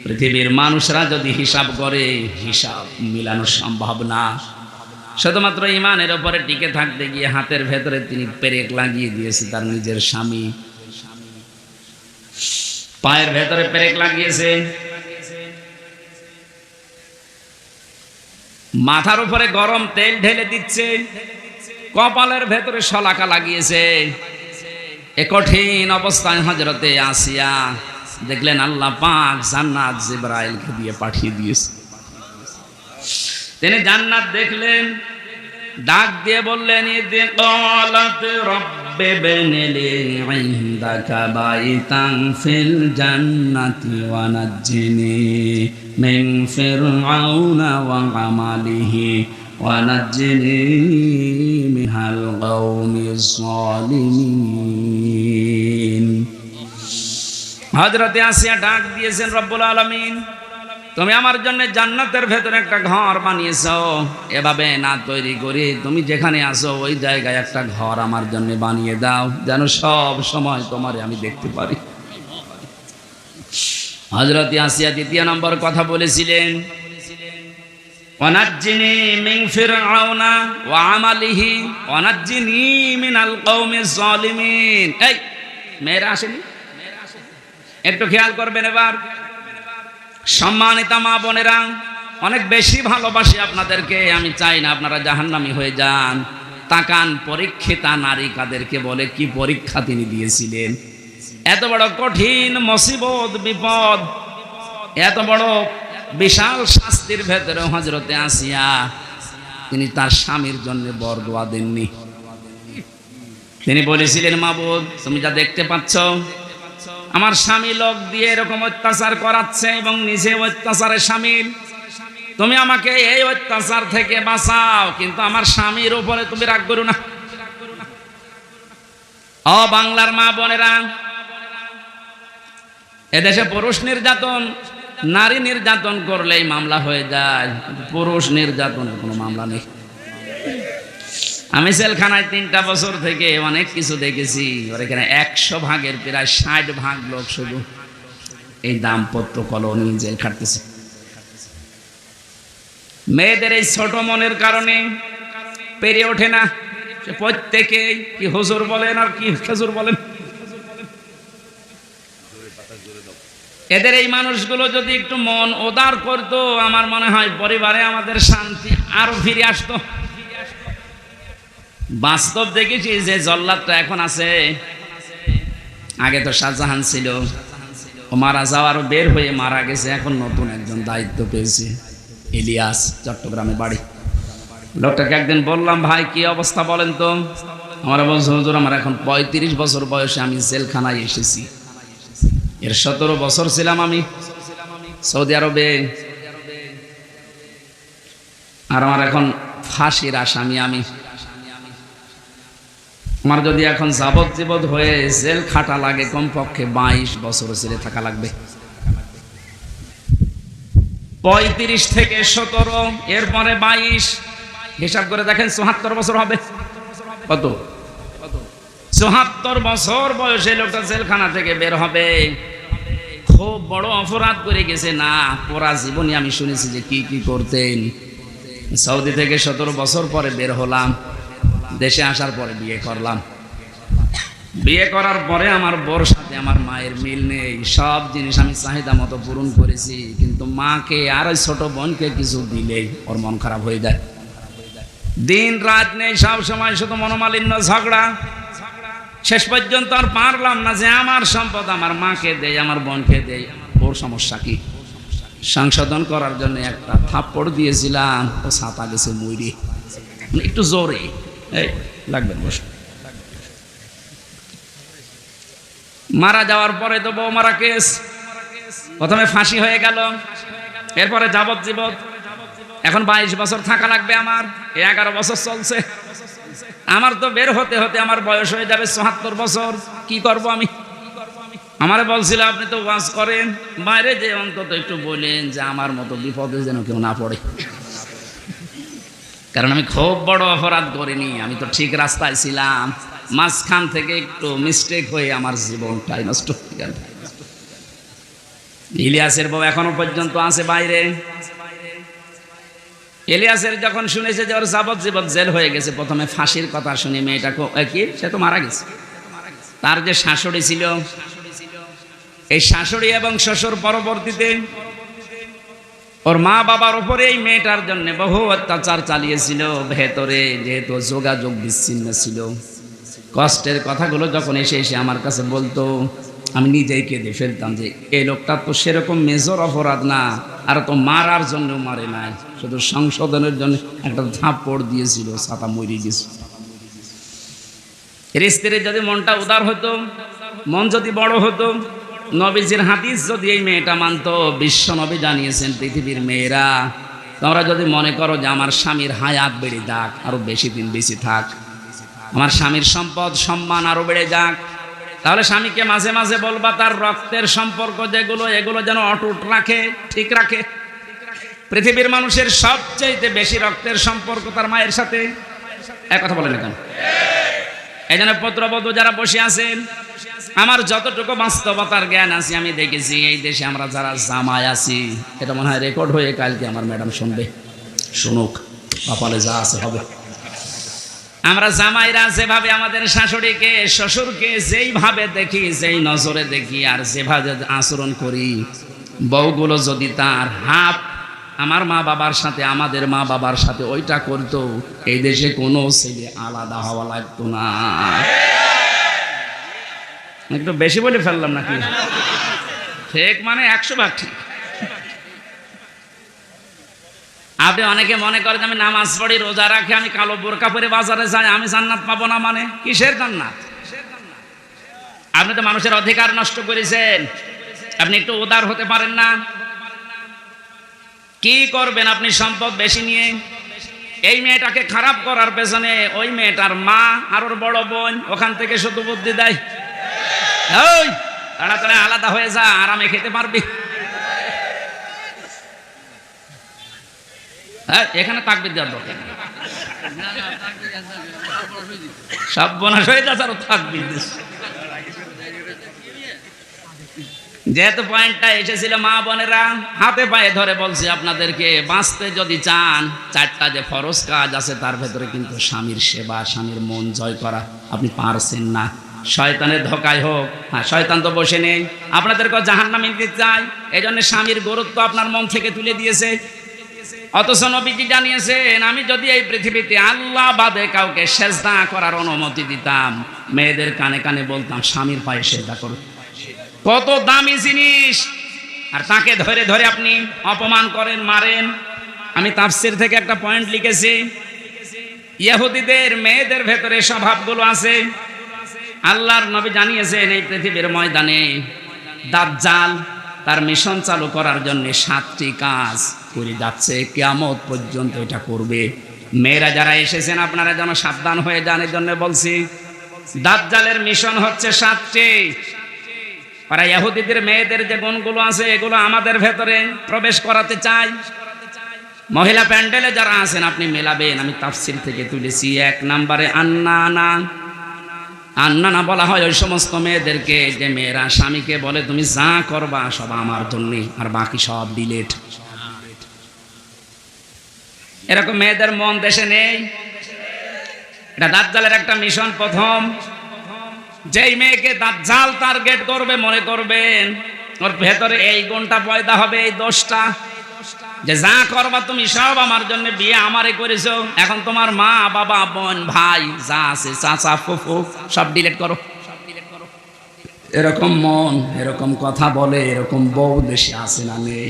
পৃথিবীর মানুষরা যদি হিসাব করে হিসাব মিলানো সম্ভব না। শুধুমাত্র ঈমানের উপরে টিকে থাকতে গিয়ে হাতের ভেতরে তিনি পেরেক লাগিয়ে দিয়েছে তার নিজের স্বামী, পায়ের ভেতরে পেরেক লাগিয়েছে, মাথার উপরে গরম তেল ঢেলে দিচ্ছে, কপালের ভেতরে শলাকা লাগিয়েছে। এ কঠিন অবস্থায় হযরতে আসিয়া দেখলেন আল্লাহ পাক জান্নাত জিবরাইলকে দিয়ে পাঠিয়ে দিয়েছে। তিনি জান্নাত দেখলেন, ডাক দিয়ে বললেন, ইযে ক্বালাত রাব্বি বনিলি ইনদাকা বাইতান ফিল জান্নাতি ওয়া নাজ্জিনি মিন ফিরআউনা ওয়া আমালিহি ওয়া নাজ্জিনি মিনাল কওমিজ যালিমিন। হযরতে আসিয়া ডাক দিয়েছেন, রব্বুল আলামিন তুমি আমার জন্য জান্নাতের ভেতরে একটা ঘর বানিয়েছো, এভাবে না তৈরি করে তুমি যেখানে আসো ওই জায়গায় একটা ঘর আমার জন্য বানিয়ে দাও, যেন সব সময় তোমারে আমি দেখতে পারি। হযরত আসিয়া দ্বিতীয় নম্বর কথা বলেছিলেন, ওয়ানাজ্জিনি মিন ফিরআউনা ওয়া আমালিহি ওয়ানাজ্জিনি মিনাল কওমিজ জালিমিন। এই মেয়েরা আসেনি, একটু খেয়াল করবেন এবার। সম্মানিতা মা বোনেরা, অনেক বেশি ভালোবাসি আপনাদেরকে, আমি চাই না আপনারা জাহান্নামী হয়ে যান। তাকান, পরীক্ষিতা নারী কাদেরকে বলে, কি পরীক্ষা তিনি দিয়েছিলেন। এত বড় কঠিন মুসিবত, বিপদ, এত বড় বিশাল শাস্তির ভেতরে হযরতে আসিয়া তিনি তার স্বামীর জন্য বরদোয়া দেননি। তিনি বলেছিলেন, মাবুদ তুমি যা দেখতে পাচ্ছ, আমার স্বামী লোক দিয়ে এরকম অত্যাচার করাচ্ছে এবং নিজে অত্যাচারে শামিল, তুমি আমাকে এই অত্যাচার থেকে বাঁচাও, কিন্তু আমার স্বামীর উপরে তুমি রাগ করো না। ও বাংলার মা বোনেরা, এদেশে পুরুষ নির্যাতন, নারী নির্যাতন করলেই মামলা হয়ে যায়, পুরুষ নির্যাতনের কোনো মামলা নেই। আমি জেলখানায় 3টা বছর থেকে অনেক কিছু দেখেছি। ওর এখানে 100 ভাগের প্রায় 60 ভাগ লোক শুধু এই দাম্পত্য কলহ নিয়ে জেল খাটতেছে। মেয়েদের এই ছোট মনের কারণে পেরে ওঠে না। প্রত্যেকে কি হুজুর বলেন আর কি খেজুর বলেন। এদের এই মানুষগুলো যদি একটু মন উদার করতো, আমার মনে হয় পরিবারে আমাদের শান্তি আরো ফিরে আসতো। বাস্তব দেখেছি যে জল্লাদটা এখন আছে, আগে তো শাহজাহান ছিল, ও মারা যাওয়ার বের হয়ে মারা গেছে, এখন নতুন একজন দায়িত্ব পেয়েছে, ইলিয়াস, চট্টগ্রামে বাড়ি। লোকটাকে একদিন বললাম, ভাই কি অবস্থা বলেন তো। আমার বলছে, হুজুর আমার এখন 35 বছর বয়সে আমি জেলখানায় এসেছি, এর 17 বছর ছিলাম আমি সৌদি আরবে, আর আমার এখন ফাঁসির আসামি আমি। আমার যদি এখন যাবজ্জীবন হয়ে জেল খাটা লাগে, কমপক্ষে 22 বছর জেলে থাকা লাগবে। 35 থেকে 17, এরপরে 22, হিসাব করে দেখেন 74 বছর হবে। কত? 74 বছর বয়সে লোকটা জেলখানা থেকে বের হবে। খুব বড় অপরাধ করে গেছে না, পুরা জীবনে আমি শুনেছি যে কি কি করতেন। সৌদি থেকে 17 বছর পরে বের হলাম, দেশে আসার পরে বিয়ে করলাম। বিয়ে করার পরে আমার বউর সাথে আমার মায়ের মিল নেই, সব জিনিস আমি চাহিদা মতো পূরণ করেছি, কিন্তু মাকে আর ওই ছোট বোনকে কিছু দিলেই ওর মন খারাপ হয়ে যায়। দিন রাত নেই, সব সময় শুধু মনোমালিন্য, ঝগড়া। শেষ পর্যন্ত আর পারলাম না যে আমার সম্পদ আমার মাকে দেই, আমার বোনকে দেই, ওর সমস্যা কি। সংশোধন করার জন্য একটা থাপ্পড় দিয়েছিলাম, ও ছাতা গেছে মুইরে, একটু জোরে। এই লাগবেন, বসুন। মারা যাওয়ার পরে তো বউ মারা কেস, প্রথমে ফাঁসি হয়ে গেল, এরপরে যাবজ্জীবন। এখন 22 বছর থাকা লাগবে আমার, 11 বছর চলছে। আমার তো বের হতে হতে আমার বয়স হয়ে যাবে 74 বছর। কি করব আমি? আমারে বলছিল, আপনি তো ওয়াজ করেন, বাইরে যে অন্তত একটু বলেন যে আমার মতো বিপদে যেন কেউ না পড়ে, কারণ আমি খুব বড় অপরাধ করিনি, আমি তো ঠিক রাস্তায় ছিলাম, মাঝখান থেকে একটু মিস্টেক হয়ে আমার জীবনটাই নষ্ট হয়ে গেল। ইলিয়াসের বউ এখনো পর্যন্ত আছে বাইরে। ইলিয়াসের যখন শুনেছে যে ওর যাবজ্জীবন জেল হয়ে গেছে, প্রথমে ফাঁসির কথা শুনে মেয়েটা কি, সে তো মারা গেছে। তার যে শাশুড়ি ছিল, এই শাশুড়ি এবং শ্বশুর পরবর্তীতে ওর মা বাবার উপরে এই মেয়েটার জন্য বহু অত্যাচার চালিয়েছিল। ভেতরে যেহেতু যোগাযোগ বিচ্ছিন্ন ছিল, কষ্টের কথাগুলো যখন এসে এসে আমার কাছে বলতো, আমি নিজেই কেঁদে ফেলতাম যে এই লোকটা তো সেরকম মেজর অপরাধ না, আর তো মারার জন্য মারে নাই, শুধু সংশোধনের জন্য একটা থাপ্পড় দিয়েছিল, ছাতা মরে গেছে। এর স্ত্রীর যদি মনটা উদার হতো, মন যদি বড় হতো, নবীজির হাদিস যদি এই মেয়েটা মানতো, বিশ্ব নবী জানিয়েছেন, পৃথিবীর মেয়েরা তোমরা যদি মনে করো যে আমার স্বামীর হায়াত বেড়ে যাক, আরো বেশি দিন বেশি থাক, আমার স্বামীর সম্পদ সম্মান আরো বেড়ে যাক, তাহলে স্বামীকে মাঝে মাঝে বলবা তার রক্তের সম্পর্ক যেগুলো, এগুলো যেন অটুট রাখে, ঠিক রাখে। পৃথিবীর মানুষের সবচেয়ে বেশি রক্তের সম্পর্ক তার মায়ের সাথে। এক কথা বলেন কেন? এই জন্য পুত্রবধূ যারা বসে আছেন, আমার যতটুকু বাস্তবতার জ্ঞান আছে আমি দেখেছি এই দেশে আমরা যারা জামাই আছি, এটা মনে হয় রেকর্ড হয়ে কালকে আমার ম্যাডাম শুনবে, শুনুক, কপালে যা আছে হবে। আমরা জামাইরা যেভাবে আমাদের শাশুড়িকে শ্বশুরকে যেইভাবে দেখি, যেই নজরে দেখি আর যেভাবে আচরণ করি, বউগুলো যদি তার হাফ আমার মা বাবার সাথে, আমাদের মা বাবার সাথে ওইটা করতো, এই দেশে কোনো ছেলে আলাদা হওয়া লাগতো না। একটু বেশি বলে ফেললাম নাকি? ঠিক মানে 100 ভাগ ঠিক। আপনি অনেকে মনে করেন আমি নামাজ পড়ি, রোজা রাখি, আমি কালো বোরকা পরে বাজারে যাই, আমি জান্নাত পাবো না। মানে কিসের জান্নাত? আপনি তো মানুষের অধিকার নষ্ট করেছেন। আপনি একটু উদার হতে পারেন না? কি করবেন আপনি সম্পদ বেশি নিয়ে? এই মেয়েটাকে খারাপ করার পেছনে ওই মেয়েটার মা আর ওর বড় বোন ওখান থেকে শুধু বুদ্ধি দেয়, ওই তাড়াতাড়ি আলাদা হয়ে যা, আরামে খেতে পারবি। হ্যাঁ, এখানে তাকবীর দেওয়ার দরকার নেই, সব বোনাস হয়ে যাচ্ছে আর তাকবীর দিচ্ছে। যেহেতু পয়েন্টটা এসেছিল, মা বোনেরা হাতে পায়ে ধরে বলছি আপনাদেরকে, বাঁচতে যদি চান 4টা যে ফরজ কাজ আছে তার ভেতরে কিন্তু স্বামীর সেবা, স্বামীর মন জয় করা আপনি পারছেন না। শয়তানের ধোকায় হোক, হ্যাঁ শয়তান তো বসে নেই, আপনাদেরকে জাহান্নামে নিতে চায়, এই জন্য স্বামীর গুরুত্ব আপনার মন থেকে তুলে দিয়েছে। অথচ নবীজি জানিয়েছেন, আমি যদি এই পৃথিবীতে আল্লাহ বাদে কাউকে সেজদা করার অনুমতি দিতাম, মেয়েদের কানে কানে বলতাম স্বামীর পায়ে সেজদা করো। কত দামি জিনিস, আর তাকে ধরে ধরে আপনি অপমান করেন, মারেন। আমি তাফসীর থেকে একটা পয়েন্ট লিখেছি, ইহুদিদের মেয়েদের ভেতরে স্বভাবগুলো আছে। আল্লাহর নবী জানিয়েছেন এই পৃথিবীর ময়দানে দাজ্জাল তার মিশন চালু করার জন্য 7টি কাজ করে যাচ্ছে, কিয়ামত পর্যন্ত এটা করবে। মেয়েরা যারা এসেছেন আপনারা যেন সাবধান হয়ে যান, এই জন্য বলছি দাজ্জালের মিশন হচ্ছে 7টি। আর ইহুদিদের মেয়েদের যে গুণগুলো আছে এগুলো আমাদের ভেতরে প্রবেশ করাতে চায়। মহিলা প্যান্ডেলে যারা আছেন আপনি মেলাবেন, আমি তাফসীর থেকে তুলেছি। 1 নম্বরে আন্নানা। আন্নানা বলা হয় ওই সমস্ত মেয়েদেরকে যে মেয়েরা স্বামীকে বলে তুমি যা করবা সব আমার জন্য, আর বাকি সব ডিলেট। এরকম মেয়েদের মন দেশে নেই। এটা দাজ্জালের একটা মিশন। প্রথম যেই মেয়েকে দাজ্জাল টার্গেট করবে, মনে করবেন ওর ভেতরে এই গুণটা পয়দা হবে, এই দোষটা, যে যা করবা তুমি সব আমার জন্য, বিয়ে আমারে করেছো, এখন তোমার মা বাবা বোন ভাই যা আছে চাচা ফুফু সব ডিলিট করো। এরকম মন, এরকম কথা বলে, এরকম বউ দেশে আছে না নেই?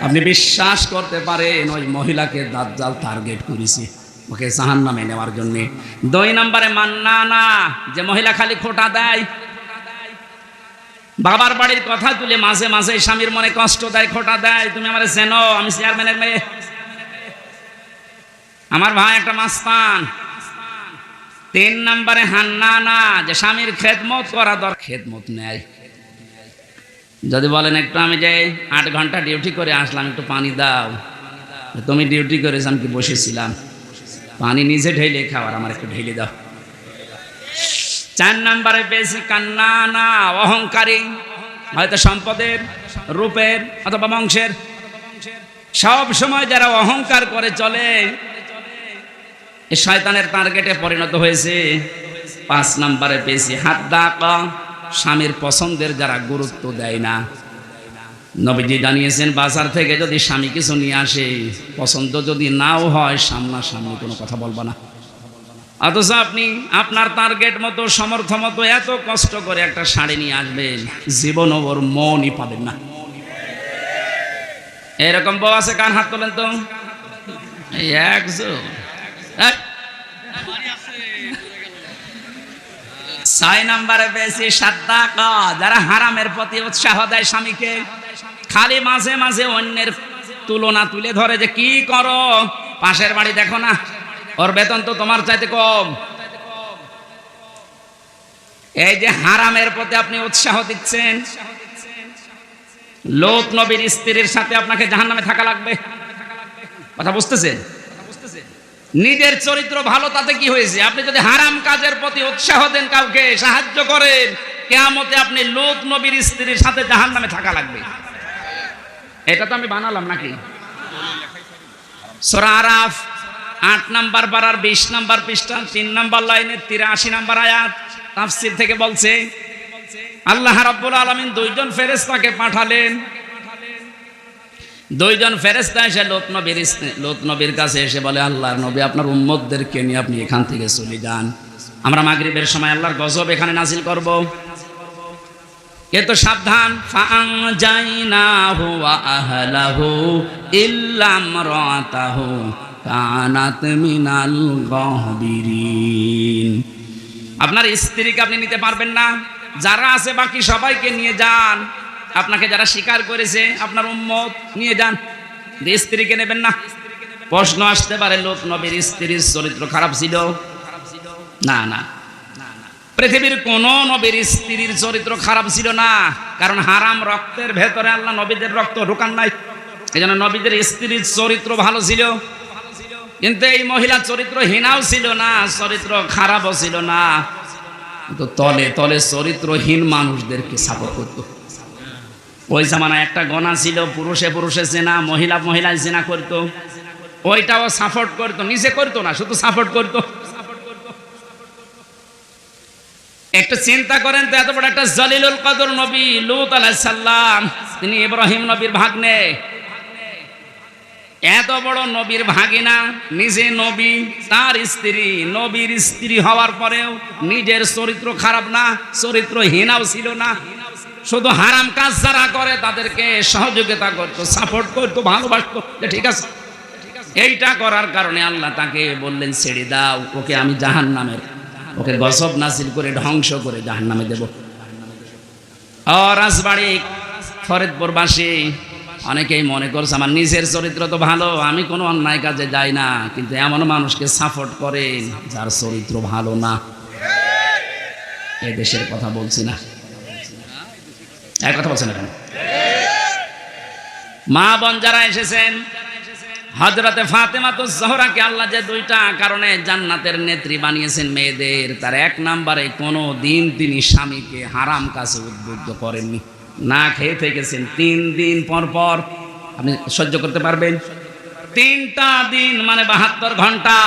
আপনি বিশ্বাস করতে পারেন ওই মহিলাকে দাজ্জাল টার্গেট করেছে, ওকে জাহান্নামে নেওয়ার জন্য। 2 নম্বরে মান্নানা, যে মহিলা খালি খোঁটা দেয়, বাবার বাড়ির কথা তুলে মাঝে মাঝে স্বামীর মনে কষ্ট দেয়, খোঁটা দেয়, তুমি আমারে চেনো, আমি চেয়ারম্যানের মেয়ে, আমার ভাই একটা মাস্তান। 3 নম্বরে হান্নানা, যে স্বামীর খেদমত করা দরকার, খেদমত নেয়। যদি বলেন একটু আমি যে 8 ঘন্টা ডিউটি করে আসলাম, একটু পানি দাও, তুমি ডিউটি করেছ আমি কি বসেছিলাম, পানি নিজে ঢেলে খাওয়ার, আমার একটু ঢেলে দাও। 4 নম্বরে বেশি কান্নানা, অহংকারী, হয়তো সম্পদের, রূপের অথবা বংশের, সব সময় যারা অহংকার করে চলে এই শয়তানের টার্গেটে পরিণত হয়েছে। 5 নম্বরে বেশি হাদ্দাকা, স্বামীর পছন্দের যারা গুরুত্ব দেয় না। নবীজি জানিয়েছেন বাজার থেকে যদি স্বামী কিছু নিয়ে আসে, পছন্দ যদি নাও হয়, সামনাসামনি কোনো কথা বলবা না। অথচ আপনি আপনার টার্গেট মতো, সমর্থ মতো এত কষ্ট করে একটা শাড়ি নিয়ে আসবেন, জীবনও ওর মনই পাবেন না। এরকম বউ আছে? কান হাত তোলেন তো। এই 6 নম্বরে বেশি সাদ্দাকা, যারা হারামের প্রতি উৎসাহ দেয় স্বামীকে, খালি মাঝে মাঝে অন্যের তুলনা তুলে ধরে, যে কি করো, পাশের বাড়ি দেখো না, ওর বেতন তো তোমার চাইতে কম। এই যে হারামের প্রতি আপনি উৎসাহ দিচ্ছেন, লোক নবীর স্ত্রীর সাথে আপনাকে জাহান্নামে থাকা লাগবে। কথা বুঝতেছেন? নিজের চরিত্র ভালো তাতে কি হয়েছে? আপনি যদি হারাম কাজের প্রতি উৎসাহ দেন, কাউকে সাহায্য করেন, কিয়ামতে আপনি লূত নবীর স্ত্রীর সাথে জাহান্নামে থাকা লাগবে। এটা তো আমি বানালাম নাকি? সূরা আরাফ 8 নম্বর পারার 20 নম্বর পৃষ্ঠা 3 নম্বর লাইনে 83 নম্বর আয়াত তাফসীর থেকে বলছে, আল্লাহ রাব্বুল আলামিন দুইজন ফেরেশতাকে পাঠালেন। দুইজন ফেরেশতা এসে লূত নবীর কাছে এসে বলে, আল্লাহর নবী, আপনার উম্মতদেরকে নিয়ে আপনি এখান থেকে চলে যান, আমরা মাগরিবের সময় আল্লাহর গজব এখানে নাজিল করব। কিন্তু সাবধান, ফাআনজাইনাহু ওয়া আহলাহু ইল্লা ইমরাতাহু কানাত মিনাল গাহবিরিন। আপনার স্ত্রীকে আপনি নিতে পারবেন না, যারা আছে বাকি সবাইকে নিয়ে যান। আপনাকে যারা স্বীকার করেছে আপনার উম্মত, নিয়ে যান, স্ত্রীকে নেবেন না। প্রশ্ন আসতে পারে, লূত নবীর স্ত্রীর চরিত্র খারাপ ছিল? না না, পৃথিবীর কোন নবীর স্ত্রীর চরিত্র খারাপ ছিল না, কারণ হারাম রক্তের ভেতরে আল্লাহ নবীদের রক্ত ঢোকান নাই। এই জন্য নবীদের স্ত্রীর চরিত্র ভালো ছিল। কিন্তু এই মহিলা চরিত্রহীনাও ছিল না, চরিত্র খারাপও ছিল না, কিন্তু তলে তলে চরিত্রহীন মানুষদেরকে সাপোর্ট করত। ওই জামানায় একটা গণা ছিল, পুরুষে পুরুষে জেনা, মহিলা মহিলায় জেনা করতো, ওইটাও সাপোর্ট করতো, নিজে করতো না, শুধু সাপোর্ট করতো। একটু চিন্তা করেন তো, এত বড় একটা জলিলুল কদর নবী লূত আলাইহিস সালাম, তিনি ইব্রাহিম নবীর ভাগ্নে, এত বড় নবীর ভাগিনা, নিজে নবী, তার স্ত্রী নবীর স্ত্রী হওয়ার পরেও নিজের চরিত্র খারাপ না, চরিত্রহীনাও ছিল না, শুধু হারাম কাজ যারা করে তাদেরকে সহযোগিতা করতো, সাপোর্ট করতো, ভালোবাসতো। ঠিক আছে, এইটা করার কারণে আল্লাহ তাকে বললেন, ছেড়ে দাও ওকে, আমি জাহান্নামের, ওকে গজব নাজিল করে ধ্বংস করে জাহান্নামে দেব। ও রাজবাড়ি ফরিদপুরবাসী, অনেকেই মনে করছে আমার নিজের চরিত্র তো ভালো, আমি কোনো অন্যায় কাজে যাই না, কিন্তু এমন মানুষকে সাপোর্ট করেন যার চরিত্র ভালো না। এই দেশের কথা বলছি না, এক কথা বলছেন না কেন? মা বোন যারা এসেছেন, হযরতে ফাতেমাতুজ জোহরাকে আল্লাহ যে দুইটা কারণে জান্নাতের নেত্রী বানিয়েছেন মেয়েদের, তার এক নম্বরে কোনো দিন তিনি স্বামীকে হারাম কাজে উদ্বুদ্ধ করেননি। না খেয়ে থেকেছেন 3 দিন পর পর, আপনি সহ্য করতে পারবেন? 3টা দিন মানে 72 ঘন্টা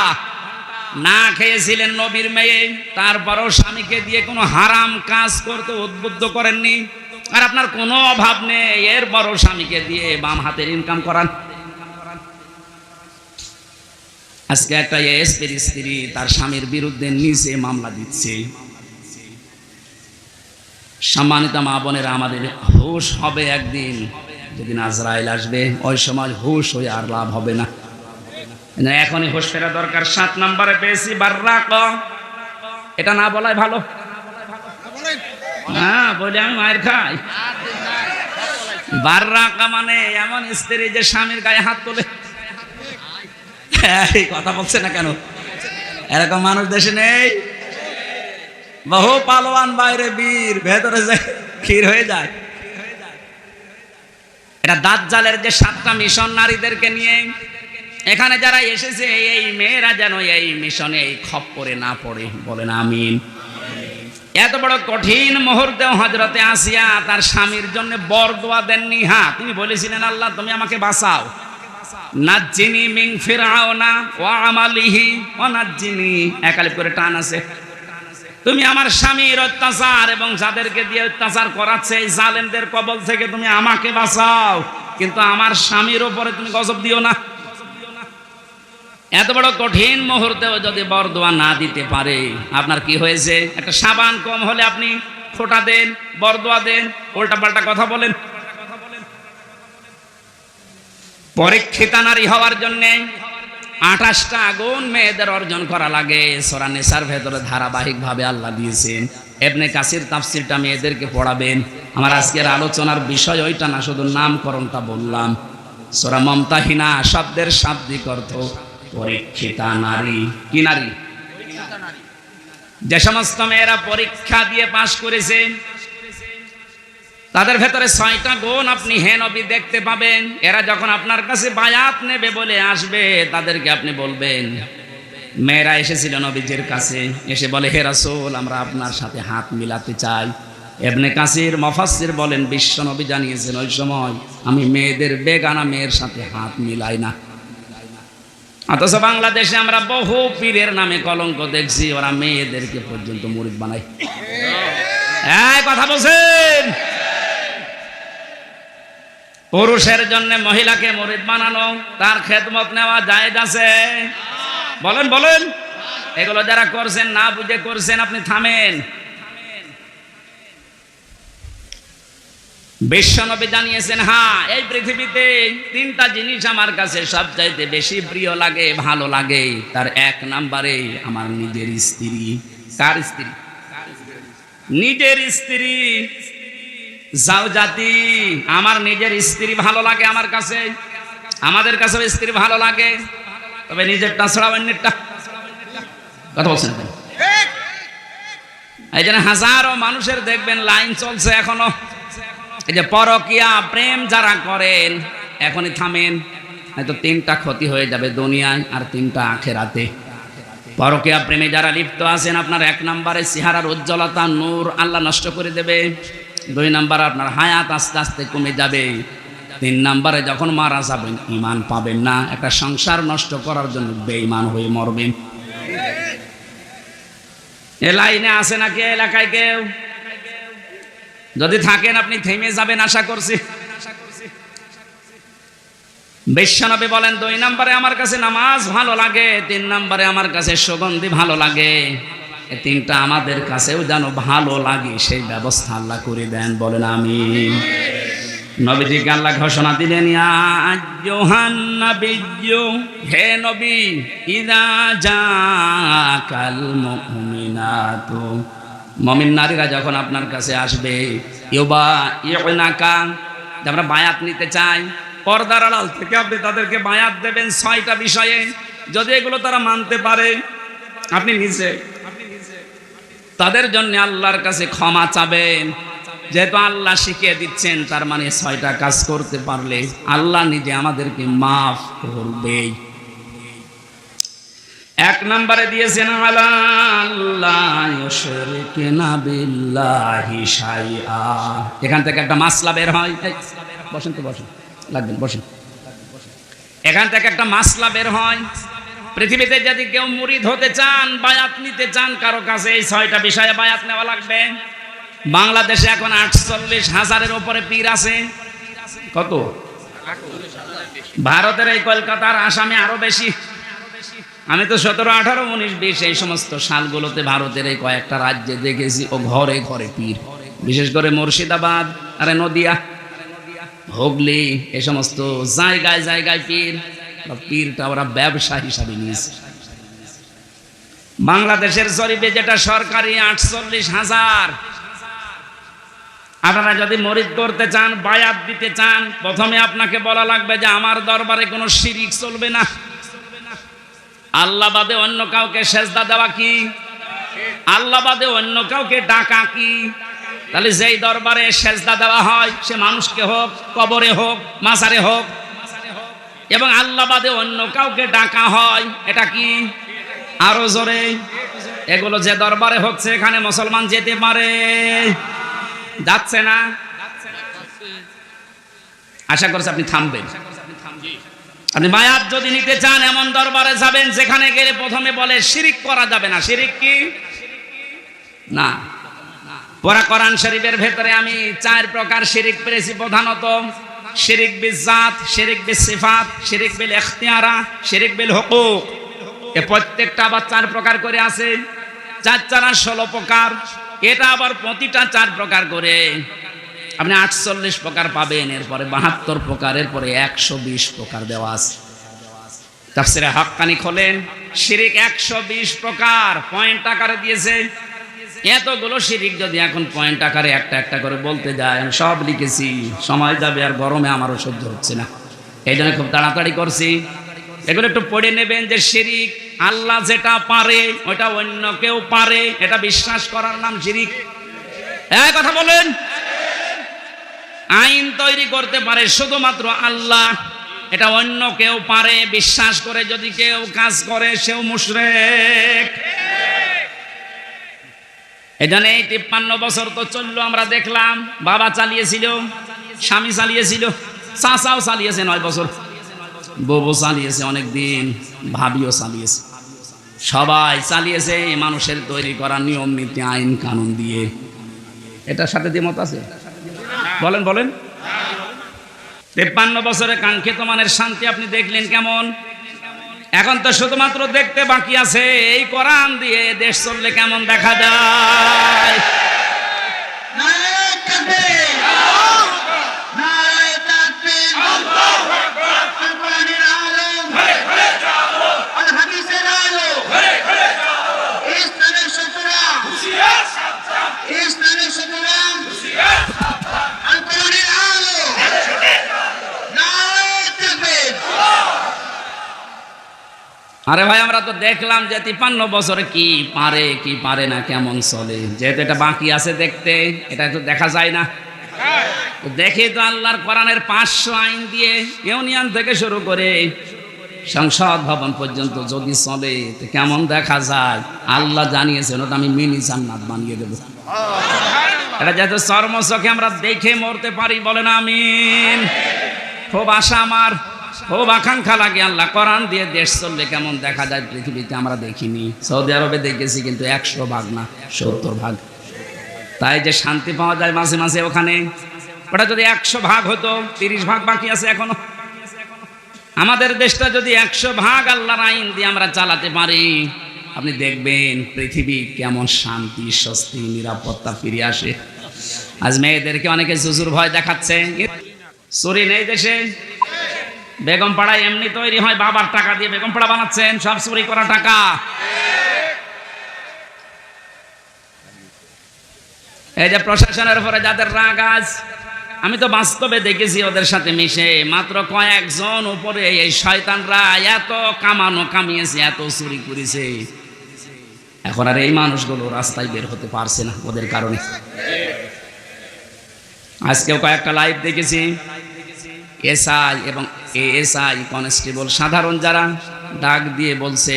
না খেয়েছিলেন নবীর মেয়ে, তারপরও স্বামীকে দিয়ে কোনো হারাম কাজ করতে উদ্বুদ্ধ করেননি। আর আপনার কোনো অভাব নেই, এরপরও স্বামীকে দিয়ে বাম হাতের ইনকাম করান। আজকে একটা এসপির স্ত্রী তার স্বামীর বিরুদ্ধে নিজে মামলা দিচ্ছে। সম্মানিত মা বোনেরা, আমাদের হুঁশ হবে একদিন, যেদিন আজরাইল আসবে, ওই সময় হুঁশ হয়ে আর লাভ হবে না। এখনই হুঁশ ফেরা দরকার। 7 নম্বরে পেয়েছি বাররাক, এটা না বলাই ভালো, হ্যাঁ বলে আমি মায়ের খাই। বাররাক মানে এমন স্ত্রী যে স্বামীর গায়ে হাত তোলে। এই কথা বলছে না কেন? এরকম মানুষ দেশে নেই? বহু পালোয়ান বাইরে বীর, ভেতরে যায় ক্ষীর হয়ে যায়। এটা দাজ্জালের যে 7টা মিশন নারীদেরকে নিয়ে, এখানে যারা এসেছে এই মেয়েরা যেন এই মিশনে এই খপ্পরে না পড়ে, বলেন আমিন। এত বড় কঠিন মুহূর্তেও হযরতে আসিয়া তার স্বামীর জন্য বরদোয়া দেননি। হ্যাঁ, তিনি বলেছিলেন, আল্লাহ তুমি আমাকে বাঁচাও, নাজ্জিনি মিন ফিরআউনা ওয়া আমালিহি ওয়া নাজ্জিনি, একালিপ করে টান আছে, তুমি আমার স্বামীর অত্যাচার এবং যাদেরকে দিয়ে অত্যাচার করাচ্ছে এই জালেমদের কবল থেকে তুমি আমাকে বাঁচাও, কিন্তু আমার স্বামীর উপরে তুমি গজব দিও না। এত বড় কঠিন মুহূর্তেও যদি বরদোয়া না দিতে পারে, আপনার কি হয়েছে? একটা সাবান কম হলে আপনি ফোঁটা দেন, বরদোয়া দেন, উল্টা পাল্টা কথা বলেন। পরীক্ষিতা নারী হওয়ার জন্যে 28টা গুণ মেয়েদের অর্জন করা লাগে। সূরা নিসার ভেতরে ধারাবাহিকভাবে আল্লাহ দিয়েছেন। ইবনে কাসির তাফসীরটা মেয়েদেরকে পড়াবেন। আমার আজকের আলোচনার বিষয় ওইটা না, শুধু নামকরণটা বললাম। সূরা মুমতাহিনা শব্দের শাব্দিক অর্থ পরীক্ষিতা নারী। কি নারী? যে সমস্ত মেয়েরা পরীক্ষা দিয়ে পাশ করেছে তাদের ভেতরে 6টা গুণ আপনি হে নবী দেখতে পাবেন। এরা যখন আপনার কাছে বায়াত নেবে বলে আসবে, তাদেরকে আপনি বলবেন, মেয়েরা এসেছিল নবীজির কাছে, এসে বলে, হে রাসূল, আমরা আপনার সাথে হাত মিলাতে চাই। ইবনে কাসির মুফাসসির বলেন, বিশ্ব নবী জানিয়েছেন ওই সময় আমি মেয়েদের বেগানা মেয়ের সাথে হাত মিলাই না। অথচ বাংলাদেশে আমরা বহু পীরের নামে কলঙ্ক দেখছি, ওরা মেয়েদেরকে পর্যন্ত মুরিদ বানায়। এই কথা বলছেন, পুরুষের জন্য মহিলাকে মুরিদ বানানো, তার খেদমত নেওয়া জায়েজ আছে? বলেন বলেন। এগুলো যারা করছেন না বুঝে করছেন, আপনি থামেন। বিশ্বনবী জানিয়েছেন, হ্যাঁ, এই পৃথিবীতে তিনটা জিনিস আমার কাছে সবচাইতে বেশি প্রিয় লাগে, ভালো লাগে। তার এক নম্বরে আমার নিজের স্ত্রী। কার স্ত্রী? নিজের স্ত্রী। জাওজাতি, আমার নিজের স্ত্রী ভালো লাগে আমার কাছে। আমাদের কাছে স্ত্রী ভালো লাগে, তবে নিজেরটা ছাড়া অন্যেরটা। কথা বলছেন? এই জন্য হাজারো মানুষের দেখবেন লাইন চলছে এখনো। এই যে পরকিয়া প্রেম যারা করেন, এখনই থামেন, হয়তো তিনটা ক্ষতি হয়ে যাবে দুনিয়ায় আর তিনটা আখেরাতে। পরকিয়া প্রেমে যারা লিপ্ত আছেন, আপনার এক নম্বরে চেহারার উজ্জ্বলতা নূর আল্লাহ নষ্ট করে দেবে। দুই নম্বরে আপনার হায়াত আস্তে আস্তে কমে যাবে। তিন নম্বরে যখন মারা যাবেন ঈমান পাবেন না, একটা সংসার নষ্ট করার জন্য বেঈমান হয়ে মরবেন। এ লাইনে আছে নাকি এলাকায় কেউ? যদি থাকেন আপনি থেমে যাবেন আশা করছি। বিশ্বনবী বলেন, দুই নম্বরে আমার কাছে নামাজ ভালো লাগে, তিন নম্বরে আমার কাছে সুগন্ধি ভালো লাগে। এই তিনটা আমাদের কাছেও যেন ভালো লাগে, সেই ব্যবস্থা আল্লাহ করে দেন। বলেন আমিন। নবীজিকে আল্লাহ ঘোষণা দিলেন, ইয়া আইয়ুহান নাবিয়্যু, হে নবী, ইযা জাকাল মুমিনাতু, মুমিন নারীরা যখন আপনার কাছে আসবে, ইউবাইউনাকা, আমরা বায়াত নিতে চাই, পর্দার আড়াল থেকে আপনি তাদেরকে বায়াত দেবেন 6টা বিষয়ে। যদি এগুলো তারা মানতে পারে, আপনি নিজে তাদের জন্য আল্লাহর কাছে ক্ষমা চাবেন। যেহেতু আল্লাহ শিখিয়ে দিচ্ছেন, তার মানে 6টা কাজ করতে পারলে আল্লাহ নিজে আমাদেরকে মাফ করবে। এক নম্বরে দিয়েছেন, এখান থেকে একটা মাসলা বের হয়। বসেন তো, বসেন, লাগবেন, বসেন। এখান থেকে একটা মাসলা বের হয়, পৃথিবীতে যদি কেউ মুরিদ হতে চান, বায়াত নিতে চান কারো কাছে, এই 6টা বিষয়ে বায়াত নেওয়া লাগবে। বাংলাদেশে এখন 48,000-এর উপরে পীর আছে। কত? ভারতের এই কলকাতার, আসামে আরো বেশি। আমি তো 17, 18, 19, 20 এই সমস্ত সালগুলোতে ভারতের এই কয়েকটা রাজ্যে দেখেছি, ও ঘরে ঘরে পীর। বিশেষ করে মুর্শিদাবাদ, আরে নদিয়া, হুগলি, এই সমস্ত জায়গায় জায়গায় পীর। পীরটা ওরা ব্যবসা হিসাবে নিয়েছে। বাংলাদেশের জরিপে যেটা সরকারি 48,000। আপনারা যদি মুরিদ করতে চান, বায়াত দিতে চান, প্রথমে আপনাকে বলা লাগবে যে আমার দরবারে কোনো শিরিক চলবে না। আল্লাহ বাদে অন্য কাউকে সেজদা দেওয়া কি? আল্লাহ বাদে অন্য কাউকে ডাকা কি? তাহলে যেই দরবারে সেজদা দেওয়া হয়, সে মানুষকে হোক, কবরে হোক, মাজারে হোক, এবং আল্লাহ বাদে অন্য কাউকে ডাকা হয়, এটা কি? আরো জোরে। এগুলো যে দরবারে হচ্ছে, এখানে মুসলমান যেতে পারে? যাচ্ছে না? আশা করছি আপনি থামবেন। আপনি বায়াত যদি নিতে চান, এমন দরবারে যাবেন যেখানে গেলে প্রথমে বলে শিরিক করা যাবে না। শিরিক কি? না। পুরা কোরআন শরীফের ভেতরে আমি 4 প্রকার শিরিক পেয়েছি প্রধানত। শিরিক বিল জাত, শিরিক বিল সিফাত, শিরিক বিল ইখতিয়ারা, শিরিক বিল হুকুক। এ প্রত্যেকটা আবার 4 প্রকার করে আছে। 4 4 16 প্রকার। এটা আবার প্রতিটা 4 প্রকার করে আপনি 48 প্রকার পাবেন। এরপরে 72 প্রকার, এরপরে 120 প্রকার দেওয়া আছে। তাফসীরে হাক্কানি খোলেন, শিরিক 120 প্রকার পয়েন্ট আকারে দিয়েছে। এতগুলো শিরিক যদি এখন পয়েন্ট আকারে একটা একটা করে বলতে যায়, আমি সব লিখেছি, সময় যাবে, আর গরমে আমারও সহ্য হচ্ছে না। এই জন্য খুব তাড়াতাড়ি করছি। এগুলো একটু পড়ে নেবেন যে শিরিক, আল্লাহ যেটা পারে ওটা অন্য কেউ পারে, এটা বিশ্বাস করার নাম শিরিক। এই কথা বলেন। আইন তৈরি করতে পারে শুধুমাত্র আল্লাহ, এটা অন্য কেউ পারে বিশ্বাস করে যদি কেউ কাজ করে সেও মুশরিক। এখানে 53 বছর তো চললো, আমরা দেখলাম বাবা চালিয়েছিল, স্বামী চালিয়েছিল, চাচাও চালিয়েছে 9 বছর, বউ চালিয়েছে অনেক দিন, ভাবিও চালিয়েছে, সবাই চালিয়েছে মানুষের তৈরি করা নিয়ম নীতি আইন কানুন দিয়ে। এটার সাথে দ্বিমত আছে? বলেন বলেন। 53 বছরে কাঙ্ক্ষিত মানের শান্তি আপনি দেখলেন কেমন? এখন তো শুধুমাত্র দেখতে বাকি আছে এই কোরআন দিয়ে দেশ চললে কেমন দেখা যায়। আরে ভাই আমরা তো দেখলাম যে 53 বছরে কি পারে না, কেমন চলে, যেহেতু এটা বাকি আছে দেখতে, এটা তো দেখা যায় না। দেখে তো আল্লাহর কোরআনের 500 আইন দিয়ে ইউনিয়ন থেকে শুরু করে সংসদ ভবন পর্যন্ত যদি চলে তো কেমন দেখা যায়। আল্লাহ জানিয়েছেন ওটা আমি মিনি জান্নাত বানিয়ে দেব। এটা যাতে চর্মচোখে আমরা দেখে মরতে পারি, বলেন আমিন। খুব আশা আমার, খুব আকাঙ্ক্ষা লাগে আল্লাহ কোরআন দিয়ে দেশ চললে কেমন দেখা যায় পৃথিবীতে আমরা দেখিনি। সৌদি আরবে দেখেছি কিন্তু 100 ভাগ না 70 ভাগ। তাই যে শান্তি পাওয়া যায় মাঝে মাঝে ওখানে, ওটা যদি 100 ভাগ হতো, 30 ভাগ বাকি আছে এখনো। আমাদের দেশটা যদি 100 ভাগ আল্লাহর আইন দিয়ে আমরা চালাতে পারি, আপনি দেখবেন পৃথিবী কেমন শান্তি স্বস্তি নিরাপত্তা ফিরে আসে। আজ মেয়েদেরকে অনেকে জুজুর ভয় দেখাচ্ছে, চুরি নেই দেশে, বেগম পাড়ায় এমনি তৈরি হয় বাবার টাকা দিয়ে বেগম পাড়া বানাচ্ছেন, সব চুরি করা টাকা। এই যে প্রশাসনের উপরে যাদের রাগ আজ, আমি তো বাস্তবে দেখেছি ওদের সাথে মিশে, মাত্র কয়েকজন উপরে এই শয়তানরা এত কামিয়েছে, এত চুরি করেছে, এখন আর এই মানুষগুলো রাস্তায় বের হতে পারছে না ওদের কারণে। আজকেও কয়েকটা লাইভ দেখেছি, এসআই এবং এএসআই কনস্টেবল সাধারণ যারা ডাক দিয়ে বলছে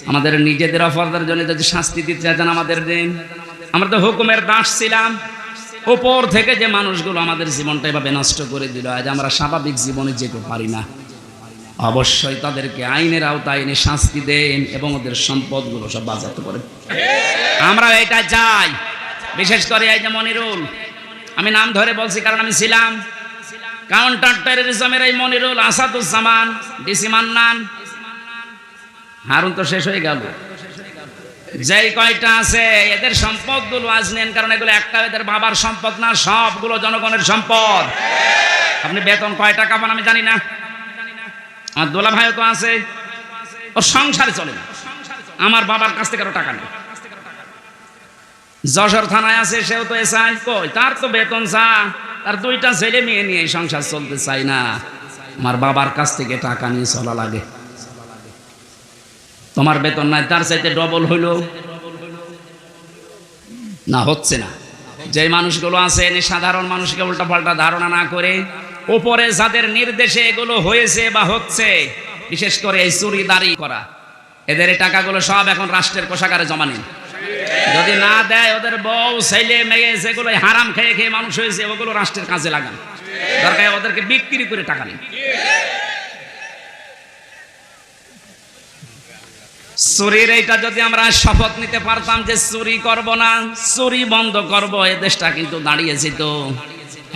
আমাদের নিজেদের অপরাধের জন্য যদি শাস্তি দিতে চান আমাদের দিন। আমরা তো হুকুমের দাস ছিলাম, উপর থেকে যে মানুষগুলো আমাদের জীবনটা এভাবে নষ্ট করে দিল, আজ আমরা স্বাভাবিক জীবনে যেতে পারি না। অবশ্যই তাদেরকে আইনের আওতায় এনে শাস্তি দেন এবং ওদের সম্পদগুলো সব বাজেয়াপ্ত করেন। আমরা এটা চাই। বিশেষ করে এই যে মনিরুল, আমি নাম ধরে বলছি কারণ আমি ছিলাম কাউন্টার টেররিজমের এই মনিরুল, আসাদুজ্জামান, ডিসি মান্নান, হারুন তো শেষ হয়ে গেল, যেই কয়টা আছে এদের সম্পদগুলো আজ নেন, কারণ এগুলো একটা এদের বাবার সম্পদ না, সবগুলো জনগণের সম্পদ। আপনি বেতন কয় টাকা পান আমি জানি না, আমার দোলা ভাইও তো আছে, ওর সংসারে চলে না, আমার বাবার কাছ থেকে আরো টাকা নেই। যশোর থানায় আছে, সেও তো এসআই, কই তার তো বেতন চা, তার 2টা ছেলে মেয়ে নিয়ে সংসার চলতে চাই না, আমার বাবার কাছ থেকে টাকা নিয়ে চলা লাগে। তোমার বেতন নাই, তার চাইতে ডবল হইল না, হচ্ছে না। যে মানুষগুলো আছে সাধারণ মানুষকে উল্টাপাল্টা ধারণা না করে উপরে যাদের নির্দেশে এগুলো হয়েছে বা হচ্ছে, বিশেষ করে এই চুরিদারি করা, এদের এই টাকাগুলো সব এখন রাষ্ট্রের কোষাগারে জমা নেন। যদি না দেয় ওদের বউ ছেলে মেয়ে যেগুলো হারাম খেয়ে খেয়ে মানুষ হয়েছে ওগুলো রাষ্ট্রের কাজে লাগান, দরকার ওদেরকে বিক্রি করে টাকা নেন। চুরির এইটা যদি আমরা শপথ নিতে পারতাম যে চুরি করব না, চুরি বন্ধ করব, এ দেশটা কিন্তু দাঁড়িয়েছে তো।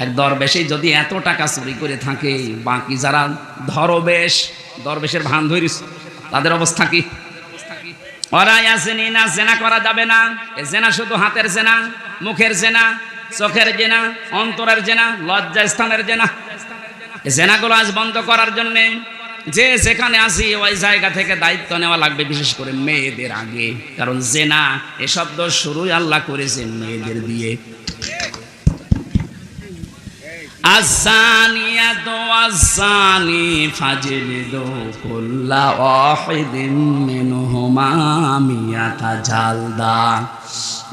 এক দরবেশই যদি এত টাকা চুরি করে থাকে, বাকি যারা দরবেশের ভান ধরি তাদের অবস্থা কি? ওরা আসেনি না, জেনা করা যাবে না, এ জেনা শুধু হাতের জেনা, মুখের জেনা, চোখের জেনা, অন্তরের জেনা, লজ্জা স্থানের জেনা। এই জেনাগুলো আজ বন্ধ করার জন্য যে যেখানে আসি ওই জায়গা থেকে দায়িত্ব নেওয়া লাগবে, বিশেষ করে মেয়েদের আগে, কারণ জেনা এ শব্দ শুরুই আল্লাহ করেছেন মেয়েদের দিয়ে। আসানিয়াতু আসানি ফাজলিদু কুল্লা ওয়াহিদিন মিনহুমা মিয়াতা জালদা।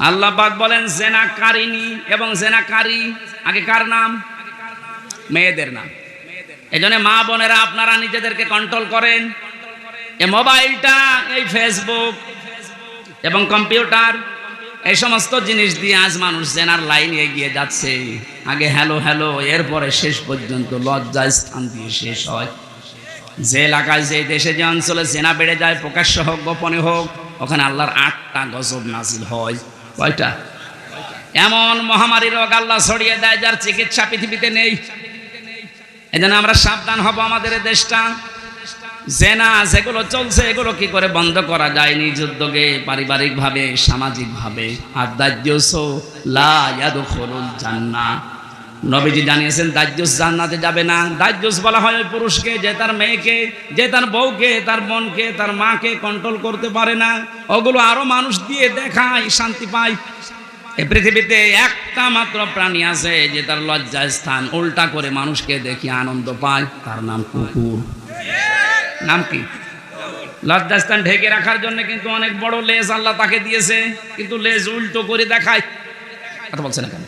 আল্লাহ পাক বলেন জেনাকারিনী এবং জেনাকারী, আগে কার নাম? মেয়েদের নাম। এজন্য মা বোনেরা আপনারা নিজেদেরকে কন্ট্রোল করেন। এই মোবাইলটা, এই ফেসবুক এবং কম্পিউটার, এই সমস্ত জিনিস দিয়ে আজ মানুষ জেনার লাইনে এগিয়ে যাচ্ছে। আগে হ্যালো হ্যালো, এরপরে শেষ পর্যন্ত লজ্জার স্থান দিয়ে শেষ হয়। যে এলাকায়, যে দেশে, যে অঞ্চলে জেনা বেড়ে যায়, প্রকাশ্য হোক গোপনে হোক, ওখানে আল্লাহর 8টা গজব নাজিল হয়। কয়টা? এমন মহামারী রোগ আল্লাহ ছড়িয়ে দেয় যার চিকিৎসা পৃথিবীতে নেই। এজন্য আমরা সাবধান হব। আমাদের দেশটা জেনা যেগুলো চলছে, এগুলো কি করে বন্ধ করা যায় নিজ উদ্যোগে, পারিবারিকভাবে, সামাজিকভাবে। আর দাজ্জুস লা ইয়াদখুলুল জান্নাহ, নবীজি জানিয়েছেন দাজ্জুস জান্নাতে যাবে না। দাজ্জুস বলা হয় ওই পুরুষকে যে তার মেয়েকে, যে তার বউকে, তার বোনকে, তার মাকে কন্ট্রোল করতে পারে না। ওগুলো আরো মানুষ দিয়ে দেখায়, শান্তি পায়। এই পৃথিবীতে একটা মাত্র প্রাণী আছে যে তার লজ্জা স্থান উল্টা করে মানুষকে দেখিয়ে আনন্দ পায়, তার নাম কুকুর। নাম কি? লজ্জাস্থান ঢেকে রাখার জন্য কিন্তু অনেক বড় লেজ আল্লাহ তাকে দিয়েছে, কিন্তু লেজ উল্টো করে দেখায়। কথা বলছে না কেন?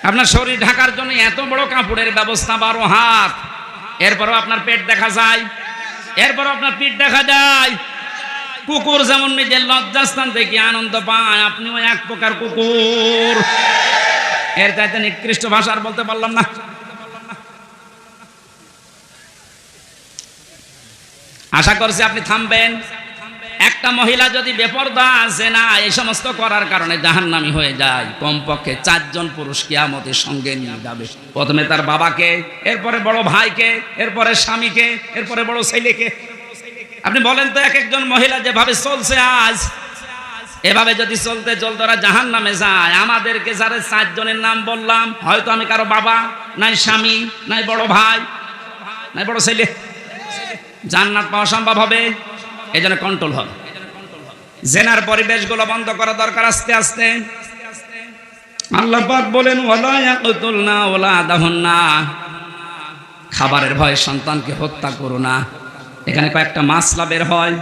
আপনার শরীর ঢাকার জন্য এত বড় কাপড়ের ব্যবস্থা, 12 হাত, এরপরও আপনার পেট দেখা যায়, এরপরও আপনার পিঠ দেখা যায়। কুকুর যেমন নিজের লজ্জাস্থান থেকে আনন্দ পায়, আপনিও এক প্রকার কুকুর। এর চাইতে নিকৃষ্ট ভাষা আর বলতে পারলাম না। আশা করছি আপনি থামবেন। একটা মহিলা যদি বেপরদা জেনা এই সমস্ত করার কারণে জাহান্নামী হয়ে যায়, কমপক্ষে 4 জন পুরুষ কিয়ামতের সঙ্গে নিয়ে যাবে। প্রথমে তার বাবাকে, এরপরে বড় ভাইকে, এরপরে স্বামীকে, এরপরে বড় ছেলেকে। আপনি বলেন তো, এক একজন মহিলা যেভাবে চলছে আজ, এভাবে যদি চলতে চলতে ওরা জাহান্নামে যায়, আমাদেরকে যারা 4 জনের নাম বললাম, হয়তো আমি কারো বাবা, নাই স্বামী, নাই বড় ভাই, নাই বড় ছেলে, জান্নাত পাওয়া সম্ভব হবে? এই জন্য কন্ট্রোল হবে। জেনার পরিবেশগুলো বন্ধ করা দরকার আস্তে আস্তে। আল্লাহ পাক বলেন ওয়ালা ইয়াকতুলনা ওয়ালাদাহুন্না, খাবারের ভয়ে সন্তানকে হত্যা করো না। এখানে কয়েকটা মাসলা বের হয়।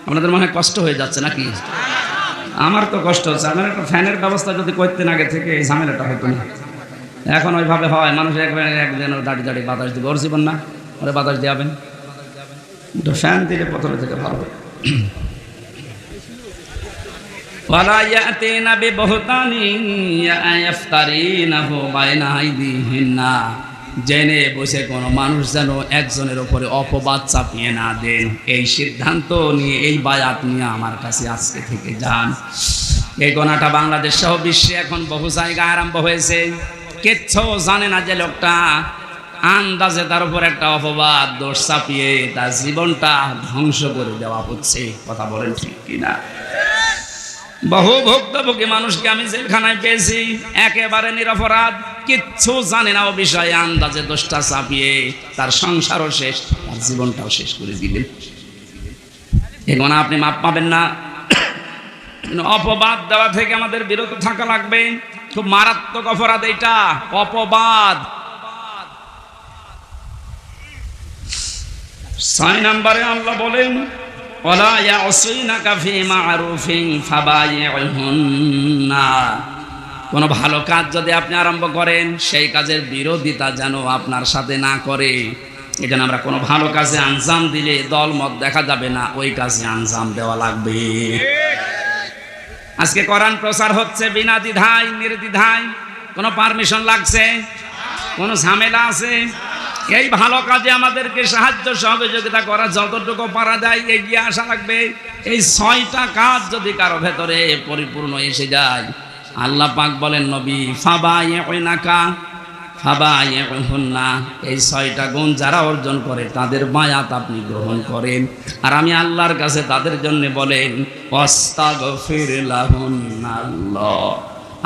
আপনাদের মনে হয় কষ্ট হয়ে যাচ্ছে নাকি? আমার তো কষ্ট হচ্ছে। আমার একটা ফ্যানের ব্যবস্থা যদি করতেন আগে থেকে, এই ঝামেলাটা হতো না। এখন ওইভাবে হয়, মানুষ একদিন দাঁড়িয়ে দাঁড়িয়ে বাতাস দিবে। ওর জীবন না, ওরে বাতাস দিয়াবেন। একটু ফ্যান দিলে প্রথমে থেকে ভালো হয়। ওয়ালা ইয়াতিনা বিবহতানিন ইয়াফতারিনাহু বাইনা আইদিহিন্না, জেনে বসে কোনো মানুষ যেন একজনের উপরে অপবাদ চাপিয়ে না দেন। এই সিদ্ধান্ত নিয়ে, এই বায়াত নিয়ে আমার কাছে আজকে থেকে যান। এই গোনাটা বাংলাদেশ সহ বিশ্বে এখন বহু জায়গায় আরম্ভ হয়েছে। কিচ্ছু জানে না যে লোকটা, আন্দাজে তার উপর একটা অপবাদ, দোষ চাপিয়ে তার জীবনটা ধ্বংস করে দেওয়া হচ্ছে। কথা বলেন ঠিক কিনা? বহু ভুক্তভোগী মানুষকে আমি জেলখানায় পেয়েছি, একেবারে নিরপরাধ, কিচ্ছু জানে না ও বিষয়ে, আন্দাজে দোষটা চাপিয়ে তার সংসারও শেষ, তার জীবনটাও শেষ করে দিলেন। এগুলো আপনি মাপ পাবেন না। অপবাদ দেওয়া থেকে আমাদের বিরত থাকা লাগবে। খুব মারাত্মক অপরাধ এটা, অপবাদ। 6 নম্বরে আল্লাহ বলেন ওয়ালা ইয়াসিনাকা ফি মা'রুফিন ফাবাইহুন্না, কোনো ভালো কাজ যদি আপনি আরম্ভ করেন, সেই কাজের বিরোধিতা যেন আপনার সাথে না করে। এই জন্য আমরা কোনো ভালো কাজে আঞ্জাম দিলে দলমত দেখা যাবে না, ওই কাজে আঞ্জাম দেওয়া লাগবে। আজকে কোরআন প্রচার হচ্ছে বিনা দ্বিধায় নির্দ্বিধায়, কোনো পারমিশন লাগছে, কোনো ঝামেলা আছে? এই ভালো কাজে আমাদেরকে সাহায্য সহযোগিতা করা, যতটুকু পারা যায় এগিয়ে আসা লাগবে। এই 6টা কাজ যদি কারো ভেতরে পরিপূর্ণ এসে যায়, আল্লাহ পাক বলেন নবী ফাবাইহুনাকা ফাবাইহুন্না, এই 6টা গুণ যারা অর্জন করে তাদের বায়াত আপনি গ্রহণ করেন। আর আমি আল্লাহর কাছে তাদের জন্য বলেন ওয়াস্তাগফির লাহুন্নাল্লাহ,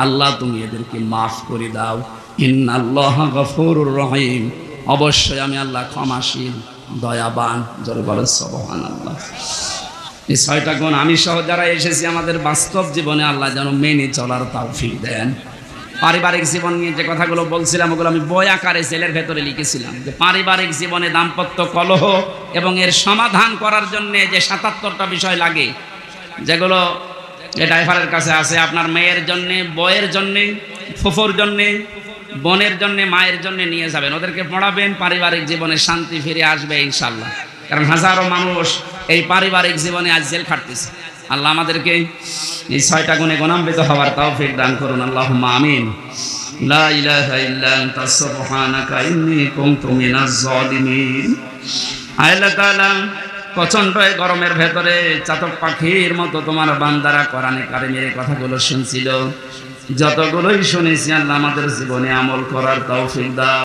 আল্লাহ তুমি এদেরকে মাফ করে দাও। ইন্নাল্লাহা গফুরুর রহিম, অবশ্যই আমি আল্লাহ ক্ষমাশীল, দয়াবান। জোরে বলেন সুবহানাল্লাহ। এই 6টা গুণ আমি সহ যারা এসেছি আমাদের বাস্তব জীবনে আল্লাহ যেন মেনে চলার তৌফিক দেন। পারিবারিক জীবন নিয়ে যে কথাগুলো বলছিলাম, ওগুলো আমি বই আকারে জেলের ভেতরে লিখেছিলাম, যে পারিবারিক জীবনে দাম্পত্য কলহ এবং এর সমাধান করার জন্য যে 77টা বিষয় লাগে, যেগুলো ড্রাইভারের কাছে আছে, আপনার মেয়ের জন্যে, বইয়ের জন্যে, ফুফুর জন্যে, বোনের জন্য মায়ের জন্য নিয়ে যাবেন, ওদেরকে পড়াবেন, পারিবারিক জীবনে শান্তি ফিরে আসবে ইনশাল্লাহ। কারণ হাজারো মানুষ এই পারিবারিক জীবনে আজ জেল খাটতেছে। আল্লাহ আমাদেরকে এই 6টা গুণে গুণান্বিত হওয়ার তৌফিক দান করুন, আল্লাহুম্মা আমিন। লা ইলাহা ইল্লা আনতা সুবহানাকা ইন্নী কুনতু মিনাজ জালিমিন। আল্লাহ তাআলা প্রচন্ড এই গরমের ভেতরে চাতক পাখির মতো তোমার বান্দারা কোরআনে কারিমের কথাগুলো শুনছিল, যতগুলোই শুনেছি আল্লাহ আমাদের জীবনে আমল করার তৌফিক দাও।